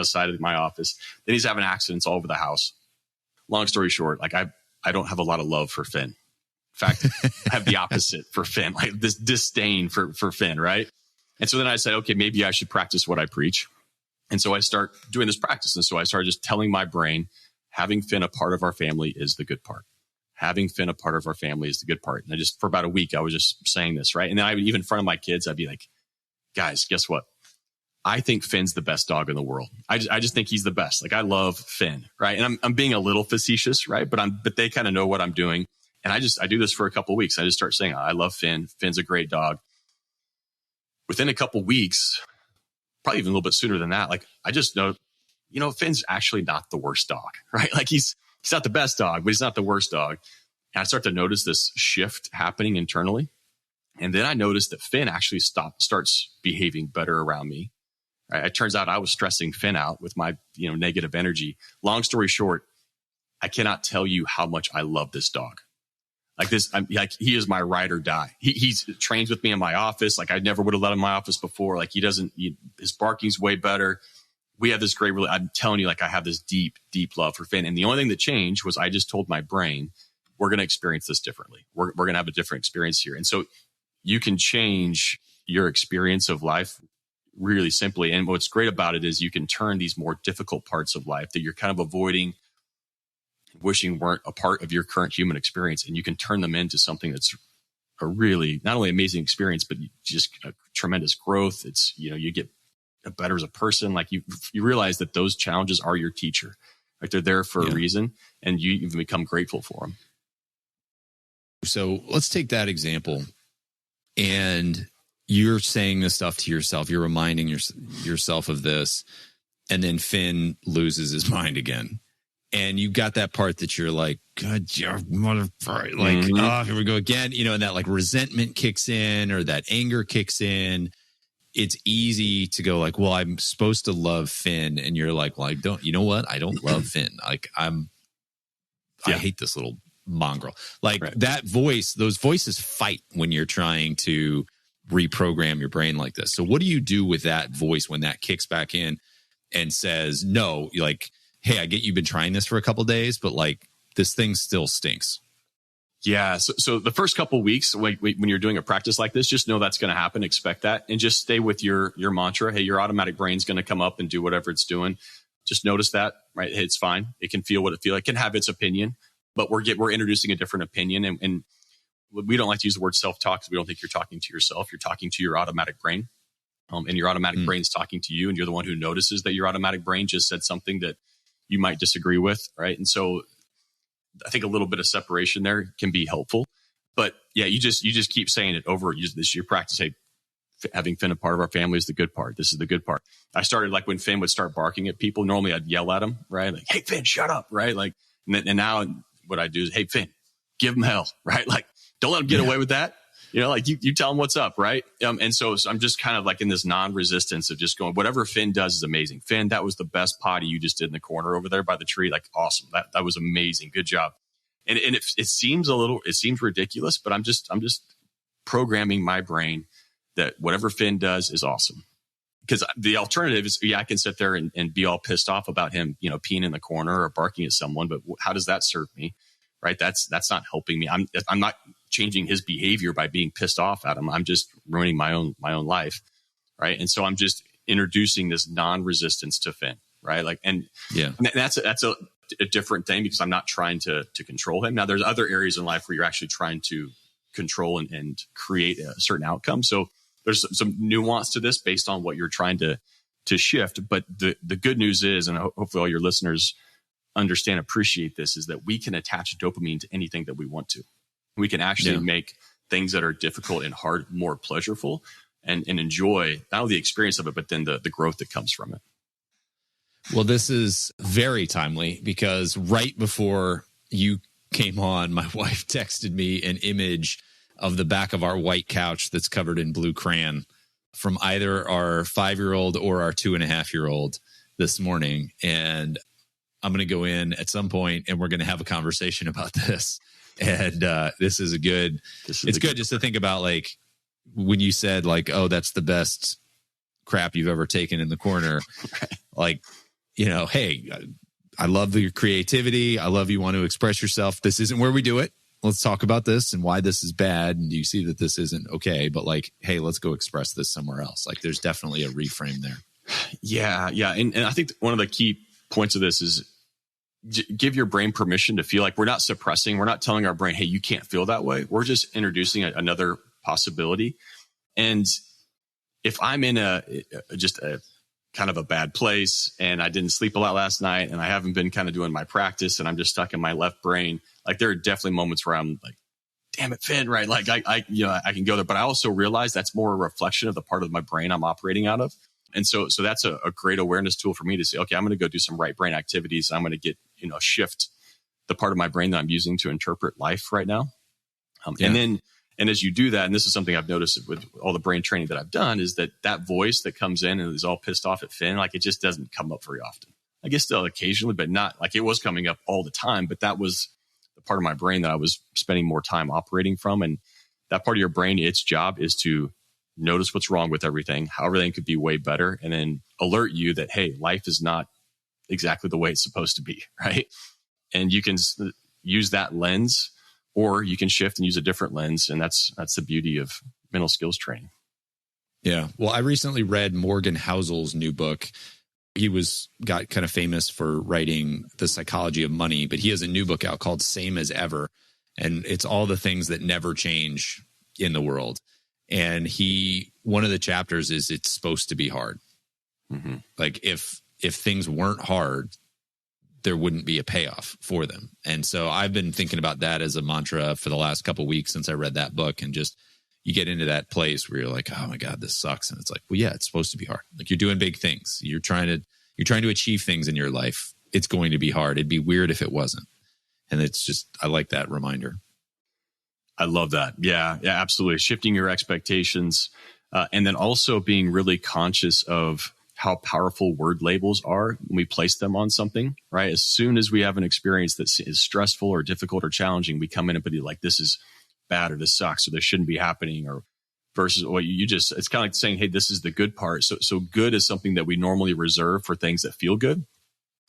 side of my office. Then he's having accidents all over the house. Long story short, like I don't have a lot of love for Finn. In fact, I have the opposite for Finn, like this disdain for Finn. Right. And so then I said, okay, maybe I should practice what I preach. And so I start doing this practice. And so I started just telling my brain, having Finn a part of our family is the good part. Having Finn a part of our family is the good part. And for about a week, I was just saying this, right? And then I would, even in front of my kids, I'd be like, guys, guess what? I think Finn's the best dog in the world. I just think he's the best. Like I love Finn, right? And I'm being a little facetious, right? But they kind of know what I'm doing. And I do this for a couple of weeks. I just start saying, I love Finn. Finn's a great dog. Within a couple of weeks, probably even a little bit sooner than that, like I just know, Finn's actually not the worst dog, right? Like he's not the best dog, but he's not the worst dog. And I start to notice this shift happening internally. And then I noticed that Finn actually starts behaving better around me. Right? It turns out I was stressing Finn out with my, negative energy. Long story short, I cannot tell you how much I love this dog. Like this, he is my ride or die. He trains with me in my office. Like I never would have let him in my office before. Like his barking's way better. We have this great, I'm telling you, like I have this deep, deep love for Finn. And the only thing that changed was I just told my brain, we're going to experience this differently. We're going to have a different experience here. And so you can change your experience of life really simply. And what's great about it is you can turn these more difficult parts of life that you're kind of avoiding, wishing weren't a part of your current human experience, and you can turn them into something that's a really not only amazing experience, but just a tremendous growth. It's, you get better as a person. Like you realize that those challenges are your teacher. Like they're there for a reason, and you even become grateful for them. So let's take that example. And you're saying this stuff to yourself. You're reminding yourself of this. And then Finn loses his mind again. And you got that part that you're like, God, motherfucker. Like, here we go again. And that like resentment kicks in, or that anger kicks in. It's easy to go like, well, I'm supposed to love Finn. And you're like, well, I don't, I don't love Finn. Like I hate this little mongrel. Like that voice, those voices fight when you're trying to reprogram your brain like this. So what do you do with that voice when that kicks back in and says, no, like, hey, I get you've been trying this for a couple of days, but like this thing still stinks. Yeah. So the first couple of weeks, when you're doing a practice like this, just know that's going to happen. Expect that, and just stay with your mantra. Hey, your automatic brain's going to come up and do whatever it's doing. Just notice that, right? Hey, it's fine. It can feel what it feels. It can have its opinion, but we're introducing a different opinion. And we don't like to use the word self-talk because we don't think you're talking to yourself. You're talking to your automatic brain. And your automatic brain's talking to you, and you're the one who notices that your automatic brain just said something that you might disagree with, right? And so I think a little bit of separation there can be helpful. But yeah, you just keep saying it over. This is your practice. Hey, having Finn a part of our family is the good part. This is the good part. I started like when Finn would start barking at people, normally I'd yell at him, right? Like, hey, Finn, shut up, right? Like, and now what I do is, hey, Finn, give him hell, right? Like, don't let him get away with that. Like you tell him what's up, right? And so I'm just kind of like in this non-resistance of just going, whatever Finn does is amazing. Finn, that was the best potty you just did in the corner over there by the tree. Like, awesome. That was amazing. Good job. And it seems ridiculous, but I'm just programming my brain that whatever Finn does is awesome. Because the alternative is, I can sit there and be all pissed off about him, peeing in the corner or barking at someone, but how does that serve me? Right? That's not helping me. I'm not changing his behavior by being pissed off at him. I'm just ruining my own life. Right. And so I'm just introducing this non-resistance to Finn. Right. Like, and that's a different thing, because I'm not trying to control him. Now there's other areas in life where you're actually trying to control and create a certain outcome. So there's some nuance to this based on what you're trying to shift. But the good news is, and hopefully all your listeners understand, appreciate this, is that we can attach dopamine to anything that we want to. We can actually make things that are difficult and hard more pleasurable. and enjoy not only the experience of it, but then the growth that comes from it. Well, this is very timely because right before you came on, my wife texted me an image of the back of our white couch that's covered in blue crayon from either our 5-year-old or our 2.5-year-old this morning. And I'm going to go in at some point and we're going to have a conversation about this. And this is good just to think about, like, when you said, like, oh, that's the best crap you've ever taken in the corner. Right. Like, you know, hey, I love your creativity. I love you want to express yourself. This isn't where we do it. Let's talk about this and why this is bad. And do you see that this isn't okay? But like, hey, let's go express this somewhere else. Like, there's definitely a reframe there. Yeah. And I think one of the key points of this is give your brain permission to feel. Like, we're not suppressing. We're not telling our brain, hey, you can't feel that way. We're just introducing another possibility. And if I'm in just a kind of a bad place and I didn't sleep a lot last night and I haven't been kind of doing my practice and I'm just stuck in my left brain, like, there are definitely moments where I'm like, damn it, Finn, right? Like, I can go there, but I also realize that's more a reflection of the part of my brain I'm operating out of. And so that's a great awareness tool for me to say, okay, I'm going to go do some right brain activities. I'm going to get, shift the part of my brain that I'm using to interpret life right now. And as you do that, and this is something I've noticed with all the brain training that I've done, is that voice that comes in and is all pissed off at Finn, like, it just doesn't come up very often. I guess still occasionally, but not like it was coming up all the time. But that was the part of my brain that I was spending more time operating from. And that part of your brain, its job is to notice what's wrong with everything, how everything could be way better, and then alert you that, hey, life is not exactly the way it's supposed to be, right? And you can use that lens, or you can shift and use a different lens. And that's the beauty of mental skills training. Yeah. Well, I recently read Morgan Housel's new book. He got kind of famous for writing The Psychology of Money, but he has a new book out called Same as Ever. And it's all the things that never change in the world. And one of the chapters is it's supposed to be hard. Mm-hmm. Like, if things weren't hard, there wouldn't be a payoff for them. And so I've been thinking about that as a mantra for the last couple of weeks since I read that book. And just, you get into that place where you're like, oh my God, this sucks. And it's like, well, yeah, it's supposed to be hard. Like, you're doing big things. You're trying to achieve things in your life. It's going to be hard. It'd be weird if it wasn't. And it's just, I like that reminder. I love that. Yeah, absolutely. Shifting your expectations. And then also being really conscious of how powerful word labels are when we place them on something, right? As soon as we have an experience that is stressful or difficult or challenging, we come in and be like, this is bad, or this sucks, or this shouldn't be happening, or versus, well, it's kind of like saying, hey, this is the good part. So good is something that we normally reserve for things that feel good,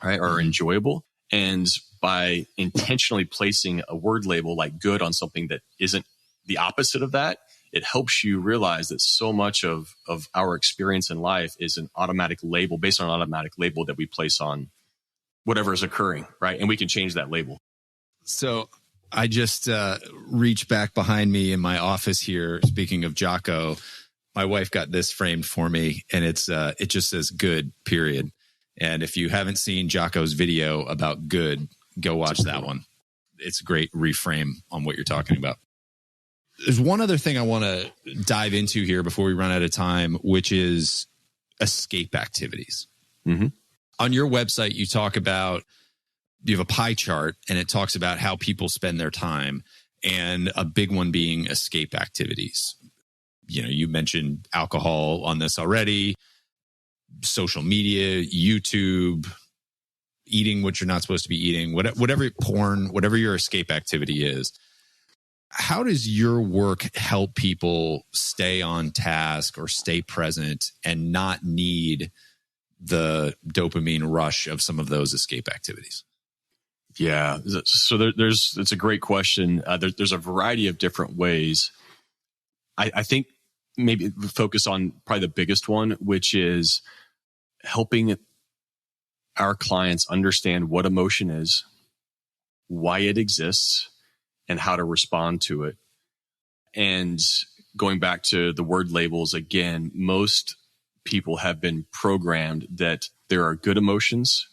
right? Or enjoyable. And by intentionally placing a word label like good on something that isn't the opposite of that, it helps you realize that so much of our experience in life is an automatic label, based on an automatic label that we place on whatever is occurring, right? And we can change that label. So I just reached back behind me in my office here. Speaking of Jocko, my wife got this framed for me, and it just says good, period. And if you haven't seen Jocko's video about good, go watch that one. It's a great reframe on what you're talking about. There's one other thing I want to dive into here before we run out of time, which is escape activities. Mm-hmm. On your website, you have a pie chart, and it talks about how people spend their time, and a big one being escape activities. You mentioned alcohol on this already, social media, YouTube, eating what you're not supposed to be eating, whatever porn, whatever your escape activity is. How does your work help people stay on task or stay present and not need the dopamine rush of some of those escape activities? Yeah. So it's a great question. There's a variety of different ways. I think maybe focus on probably the biggest one, which is helping our clients understand what emotion is, why it exists, and how to respond to it. And going back to the word labels again, most people have been programmed that there are good emotions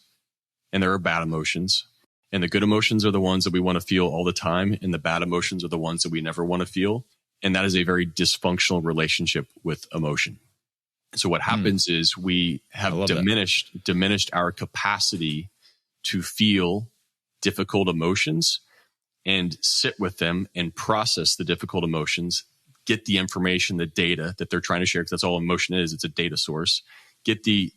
and there are bad emotions. And the good emotions are the ones that we want to feel all the time, and the bad emotions are the ones that we never want to feel. And that is a very dysfunctional relationship with emotion. So what happens is we have diminished our capacity to feel difficult emotions and sit with them and process the difficult emotions, get the information, the data that they're trying to share, because that's all emotion is. It's a data source. Get the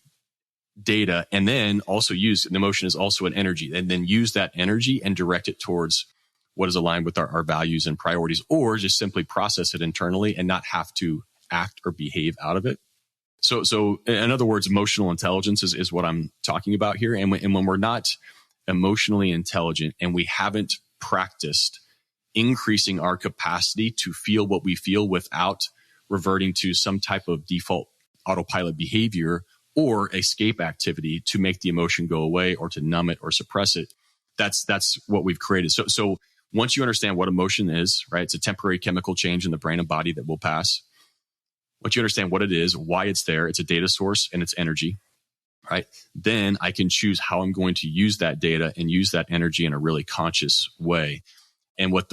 data, and then also use an emotion is also an energy, and then use that energy and direct it towards what is aligned with our values and priorities, or just simply process it internally and not have to act or behave out of it. So in other words, emotional intelligence is what I'm talking about here. And when we're not emotionally intelligent and we haven't practiced increasing our capacity to feel what we feel without reverting to some type of default autopilot behavior or escape activity to make the emotion go away or to numb it or suppress it, that's what we've created. So once you understand what emotion is, right, it's a temporary chemical change in the brain and body that will pass. Once you understand what it is, why it's there, it's a data source and it's energy, right? Then I can choose how I'm going to use that data and use that energy in a really conscious way. And what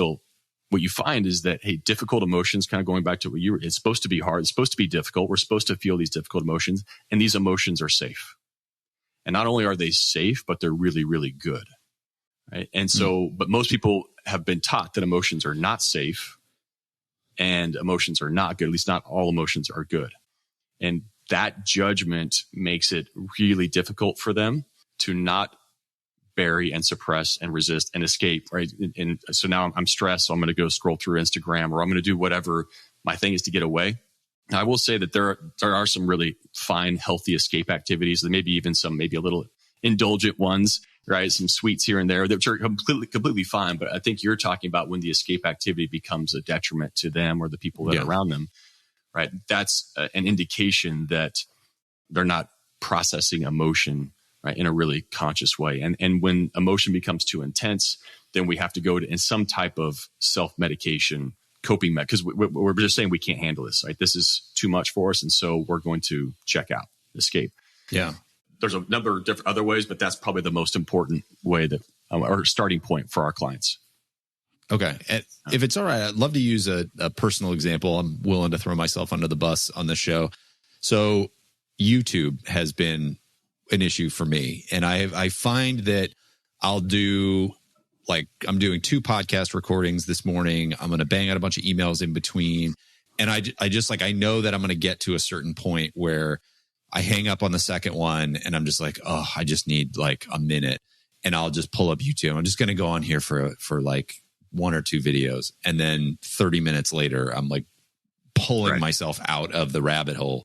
you find is that, hey, difficult emotions, kind of going back to it's supposed to be hard. It's supposed to be difficult. We're supposed to feel these difficult emotions, and these emotions are safe. And not only are they safe, but they're really, really good, right? And so, but most people have been taught that emotions are not safe and emotions are not good. At least not all emotions are good. And that judgment makes it really difficult for them to not bury and suppress and resist and escape, right? And so now I'm stressed, so I'm going to go scroll through Instagram, or I'm going to do whatever my thing is to get away. Now, I will say that there are some really fine, healthy escape activities, maybe even some maybe a little indulgent ones, right? Some sweets here and there that are completely fine. But I think you're talking about when the escape activity becomes a detriment to them or the people that are around them, right? That's an indication that they're not processing emotion, right, in a really conscious way. And when emotion becomes too intense, then we have to go to in some type of self-medication coping because we're just saying we can't handle this, right? This is too much for us. And so we're going to check out, escape. Yeah. There's a number of different other ways, but that's probably the most important way that or starting point for our clients. Okay. And if it's all right, I'd love to use a personal example. I'm willing to throw myself under the bus on this show. So YouTube has been an issue for me. And I find that I'll do I'm doing 2 podcast recordings this morning. I'm going to bang out a bunch of emails in between. And I just I know that I'm going to get to a certain point where I hang up on the second one and I'm just like, oh, I just need a minute, and I'll just pull up YouTube. I'm just going to go on here for 1 or 2 videos. And then 30 minutes later, I'm pulling myself out of the rabbit hole.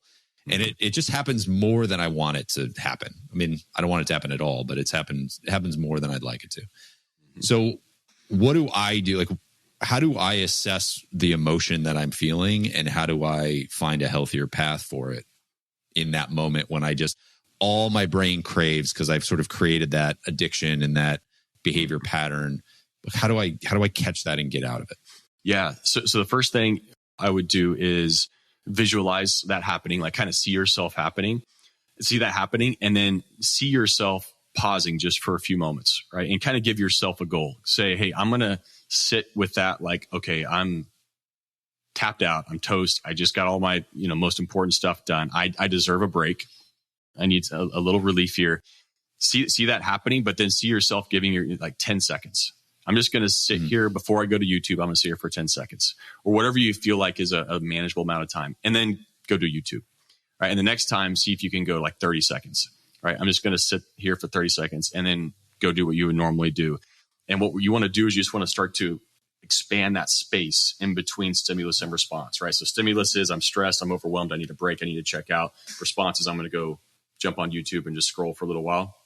And it just happens more than I want it to happen. I mean, I don't want it to happen at all, but it happens more than I'd like it to. So what do I do? How do I assess the emotion that I'm feeling, and how do I find a healthier path for it in that moment when all my brain craves because I've sort of created that addiction and that behavior pattern? How do I catch that and get out of it? Yeah. So the first thing I would do is visualize that happening, kind of see yourself happening, see that happening, and then see yourself pausing just for a few moments, right? And kind of give yourself a goal. Say, hey, I'm going to sit with that. Okay, I'm tapped out. I'm toast. I just got all my, most important stuff done. I deserve a break. I need a little relief here. See that happening, but then see yourself giving your 10 seconds. I'm just going to sit here before I go to YouTube. I'm going to sit here for 10 seconds or whatever you feel like is a manageable amount of time, and then go to YouTube. Right. And the next time, see if you can go 30 seconds. Right. I'm just going to sit here for 30 seconds and then go do what you would normally do. And what you want to do is you just want to start to expand that space in between stimulus and response. Right. So stimulus is I'm stressed, I'm overwhelmed, I need a break, I need to check out. Response is I'm going to go jump on YouTube and just scroll for a little while.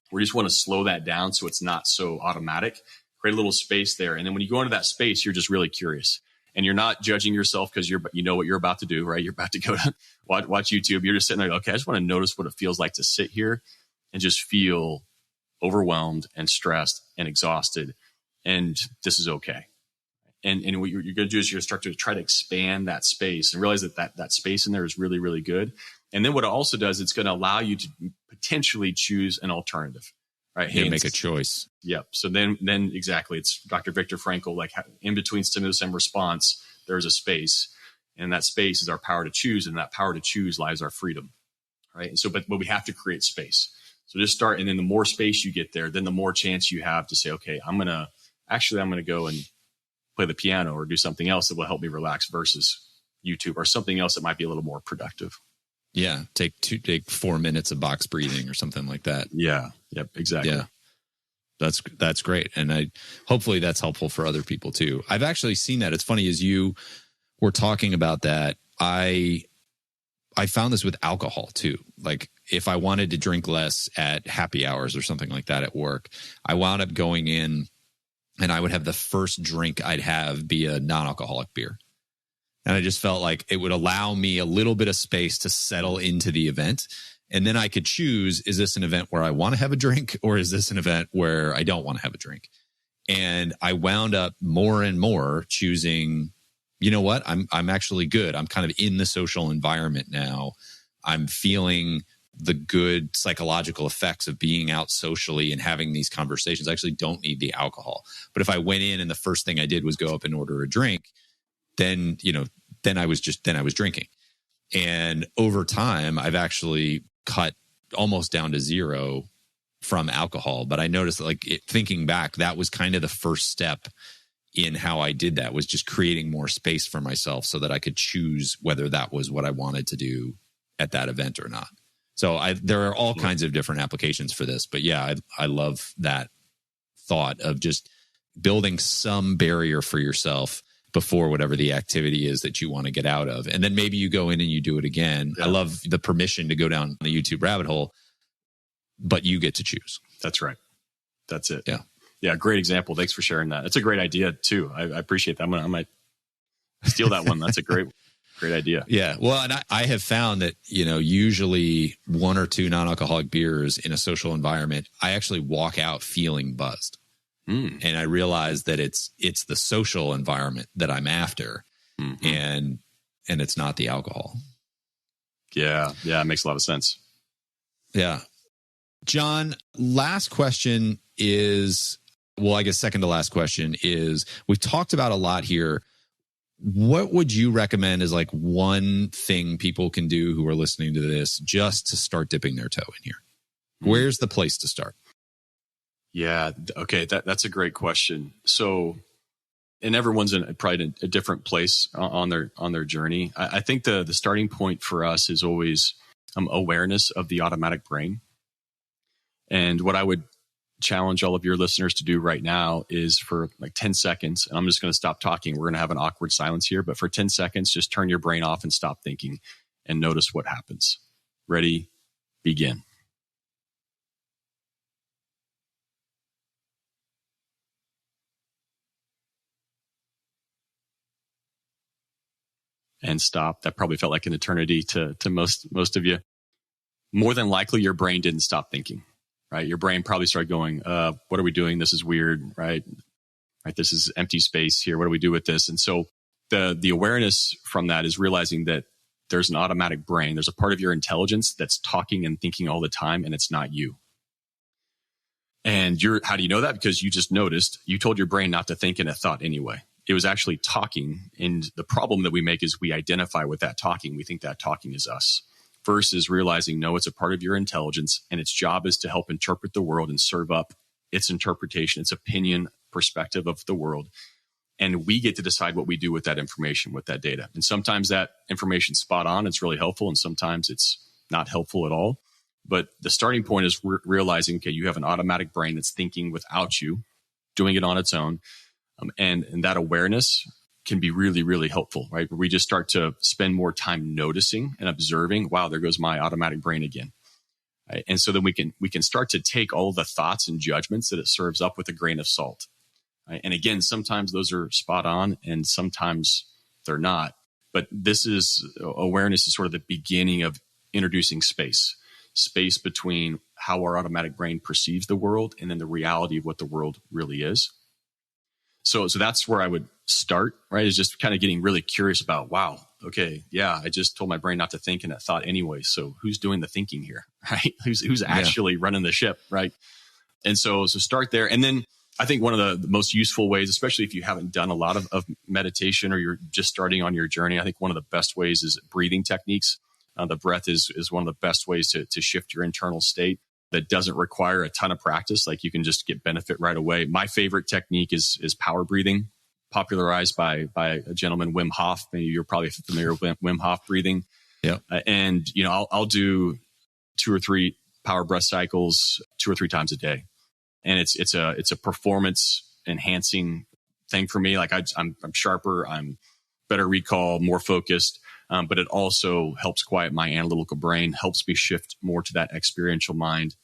We just want to slow that down so it's not so automatic. Create a little space there. And then when you go into that space, you're just really curious. And you're not judging yourself because you know what you're about to do, right? You're about to go to watch YouTube. You're just sitting there, okay, I just want to notice what it feels like to sit here and just feel overwhelmed and stressed and exhausted. And this is okay. And what you're going to do is you're going to start to try to expand that space and realize that space in there is really, really good. And then what it also does, it's going to allow you to potentially choose an alternative. Right. Hey, make a choice. Yep. So then exactly. It's Dr. Viktor Frankl, in between stimulus and response, there's a space, and that space is our power to choose, and that power to choose lies our freedom, right? And so, but we have to create space. So just start, and then the more space you get there, then the more chance you have to say, okay, I'm going to go and play the piano or do something else that will help me relax versus YouTube or something else that might be a little more productive. Yeah. Take 4 minutes of box breathing or something like that. Yeah. Yep. Exactly. Yeah. That's great. And hopefully that's helpful for other people too. I've actually seen that. It's funny, as you were talking about that, I found this with alcohol too. Like if I wanted to drink less at happy hours or something like that at work, I wound up going in and I would have the first drink I'd have be a non-alcoholic beer. And I just felt like it would allow me a little bit of space to settle into the event. And then I could choose, is this an event where I want to have a drink, or is this an event where I don't want to have a drink? And I wound up more and more choosing, you know what, I'm actually good. I'm kind of in the social environment now. I'm feeling the good psychological effects of being out socially and having these conversations. I actually don't need the alcohol. But if I went in and the first thing I did was go up and order a drink, then I was drinking. And over time, I've actually cut almost down to zero from alcohol. But I noticed that, thinking back, that was kind of the first step in how I did that, was just creating more space for myself so that I could choose whether that was what I wanted to do at that event or not. So there are all kinds of different applications for this, but yeah, I love that thought of just building some barrier for yourself before whatever the activity is that you want to get out of. And then maybe you go in and you do it again. Yeah. I love the permission to go down the YouTube rabbit hole, but you get to choose. That's right. That's it. Yeah. Yeah. Great example. Thanks for sharing that. It's a great idea too. I appreciate that. I might steal that one. That's a great idea. Yeah. Well, and I have found that, usually 1 or 2 non-alcoholic beers in a social environment, I actually walk out feeling buzzed. And I realize that it's the social environment that I'm after, and it's not the alcohol. Yeah. Yeah. It makes a lot of sense. Yeah. Jon, last question is, well, I guess second to last question is, we've talked about a lot here. What would you recommend as one thing people can do who are listening to this just to start dipping their toe in here? Where's the place to start? Yeah. Okay. That's a great question. So, and everyone's probably in a different place on their journey. I think the starting point for us is always awareness of the automatic brain. And what I would challenge all of your listeners to do right now is for 10 seconds, and I'm just going to stop talking. We're going to have an awkward silence here, but for 10 seconds, just turn your brain off and stop thinking and notice what happens. Ready? Begin. And stop. That probably felt like an eternity to most of you. More than likely, your brain didn't stop thinking, right? Your brain probably started going, what are we doing? This is weird, right? This is empty space here. What do we do with this? And so the awareness from that is realizing that there's an automatic brain. There's a part of your intelligence that's talking and thinking all the time, and it's not you. And how do you know that? Because you just noticed, you told your brain not to think, and it thought anyway. It was actually talking. And the problem that we make is we identify with that talking. We think that talking is us, versus realizing, no, it's a part of your intelligence, and its job is to help interpret the world and serve up its interpretation, its opinion, perspective of the world. And we get to decide what we do with that information, with that data. And sometimes that information's spot on. It's really helpful. And sometimes it's not helpful at all. But the starting point is realizing, okay, you have an automatic brain that's thinking without you, doing it on its own. And that awareness can be really, really helpful, right? We just start to spend more time noticing and observing, wow, there goes my automatic brain again. Right? And so then we can start to take all the thoughts and judgments that it serves up with a grain of salt. Right? And again, sometimes those are spot on and sometimes they're not. But awareness is sort of the beginning of introducing space between how our automatic brain perceives the world and then the reality of what the world really is. So that's where I would start, right? Is just kind of getting really curious about, wow, okay, yeah, I just told my brain not to think and it thought anyway. So who's doing the thinking here, right? Who's actually running the ship, right? And so start there. And then I think one of the most useful ways, especially if you haven't done a lot of meditation or you're just starting on your journey, I think one of the best ways is breathing techniques. The breath is one of the best ways to shift your internal state that doesn't require a ton of practice. Like you can just get benefit right away. My favorite technique is power breathing, popularized by a gentleman, Wim Hof. Maybe you're probably familiar with Wim Hof breathing. Yeah. And, I'll do 2 or 3 power breath cycles 2 or 3 times a day. And it's a performance enhancing thing for me. Like I'm sharper, I'm better recall, more focused. But it also helps quiet my analytical brain, helps me shift more to that experiential mind,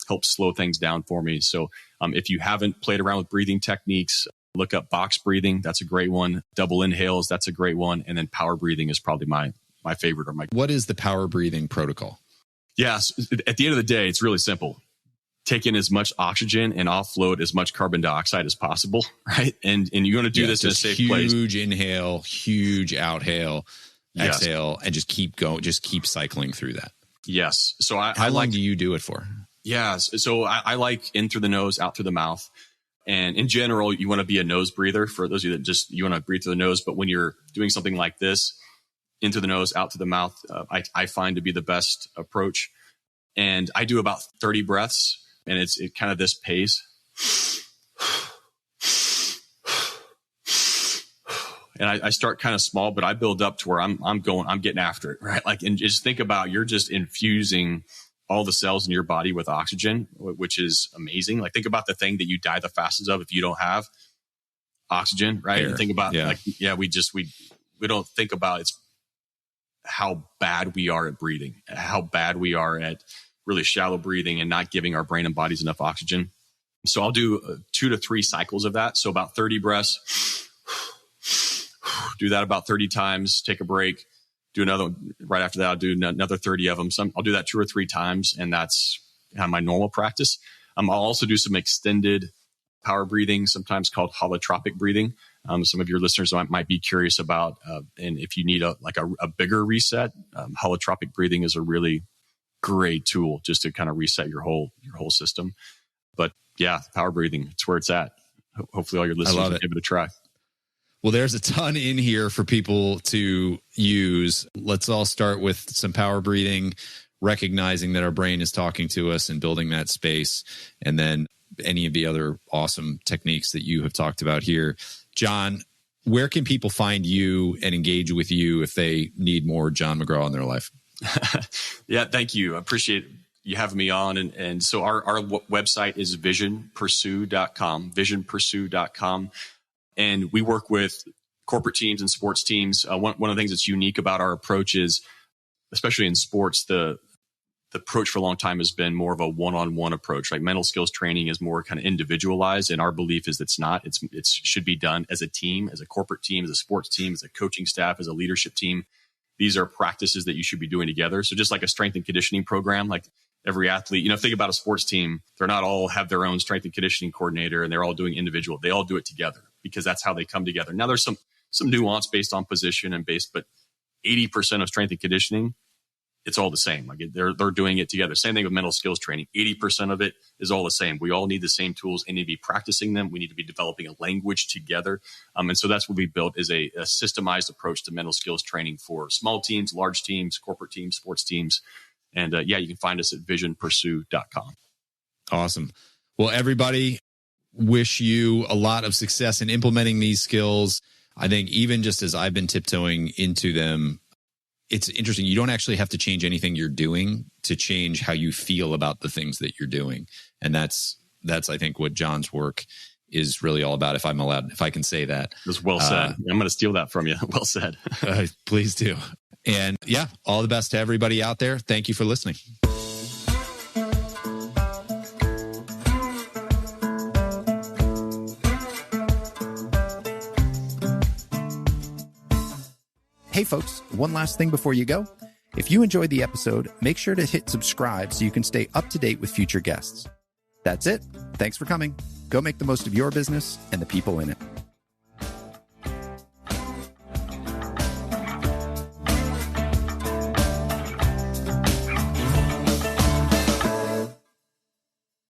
helps slow things down for me. So if you haven't played around with breathing techniques, look up box breathing. That's a great one. Double inhales. That's a great one. And then power breathing is probably my favorite. What is the power breathing protocol? Yes. At the end of the day, it's really simple. Take in as much oxygen and offload as much carbon dioxide as possible, right? And you want to do this in a safe place. Huge inhale, huge outhale. Yes. Exhale, and just keep going. Just keep cycling through that. Yes. So how long do you do it for? Yes. So I like in through the nose, out through the mouth. And in general, you want to be a nose breather. For those of you that you want to breathe through the nose. But when you're doing something like this, in through the nose, out through the mouth, I find to be the best approach. And I do about 30 breaths, and it's kind of this pace. And I start kind of small, but I build up to where I'm getting after it, right? Like, and just think about, you're just infusing all the cells in your body with oxygen, which is amazing. Like, think about the thing that you die the fastest of if you don't have oxygen, right? Air. And think about, Yeah. we don't think about it's how bad we are at breathing, how bad we are at really shallow breathing and not giving our brain and bodies enough oxygen. So I'll do 2 to 3 cycles of that. So about 30 breaths. Do that about 30 times, take a break, do another one. Right after that, I'll do another 30 of them. I'll do that 2 or 3 times, and that's my normal practice. I'll also do some extended power breathing, sometimes called holotropic breathing. Some of your listeners might be curious about, and if you need a bigger reset, holotropic breathing is a really great tool just to kind of reset your whole system. But yeah, power breathing, it's where it's at. Hopefully all your listeners will give it a try. Well, there's a ton in here for people to use. Let's all start with some power breathing, recognizing that our brain is talking to us and building that space. And then any of the other awesome techniques that you have talked about here. Jon, where can people find you and engage with you if they need more Jon McGraw in their life? Yeah, thank you. I appreciate you having me on. And so our website is visionpursue.com, visionpursue.com. And we work with corporate teams and sports teams. One of the things that's unique about our approach is, especially in sports, the approach for a long time has been more of a one-on-one approach. Like, mental skills training is more kind of individualized, and our belief is it's not. It should be done as a team, as a corporate team, as a sports team, as a coaching staff, as a leadership team. These are practices that you should be doing together. So just like a strength and conditioning program, like every athlete, think about a sports team. They're not all have their own strength and conditioning coordinator, and they're all doing individual. They all do it together, because that's how they come together. Now, there's some nuance based on position and but 80% of strength and conditioning, it's all the same. Like, they're doing it together. Same thing with mental skills training. 80% of it is all the same. We all need the same tools and need to be practicing them. We need to be developing a language together. And so that's what we built, is a systemized approach to mental skills training for small teams, large teams, corporate teams, sports teams. And you can find us at visionpursue.com. Awesome. Well, everybody, wish you a lot of success in implementing these skills. I think even just as I've been tiptoeing into them, it's interesting. You don't actually have to change anything you're doing to change how you feel about the things that you're doing. And that's I think what Jon's work is really all about, if I can say that. That's well said. I'm going to steal that from you. Well said. Please do. And yeah, all the best to everybody out there. Thank you for listening. Hey folks, one last thing before you go. If you enjoyed the episode, make sure to hit subscribe so you can stay up to date with future guests. That's it. Thanks for coming. Go make the most of your business and the people in it.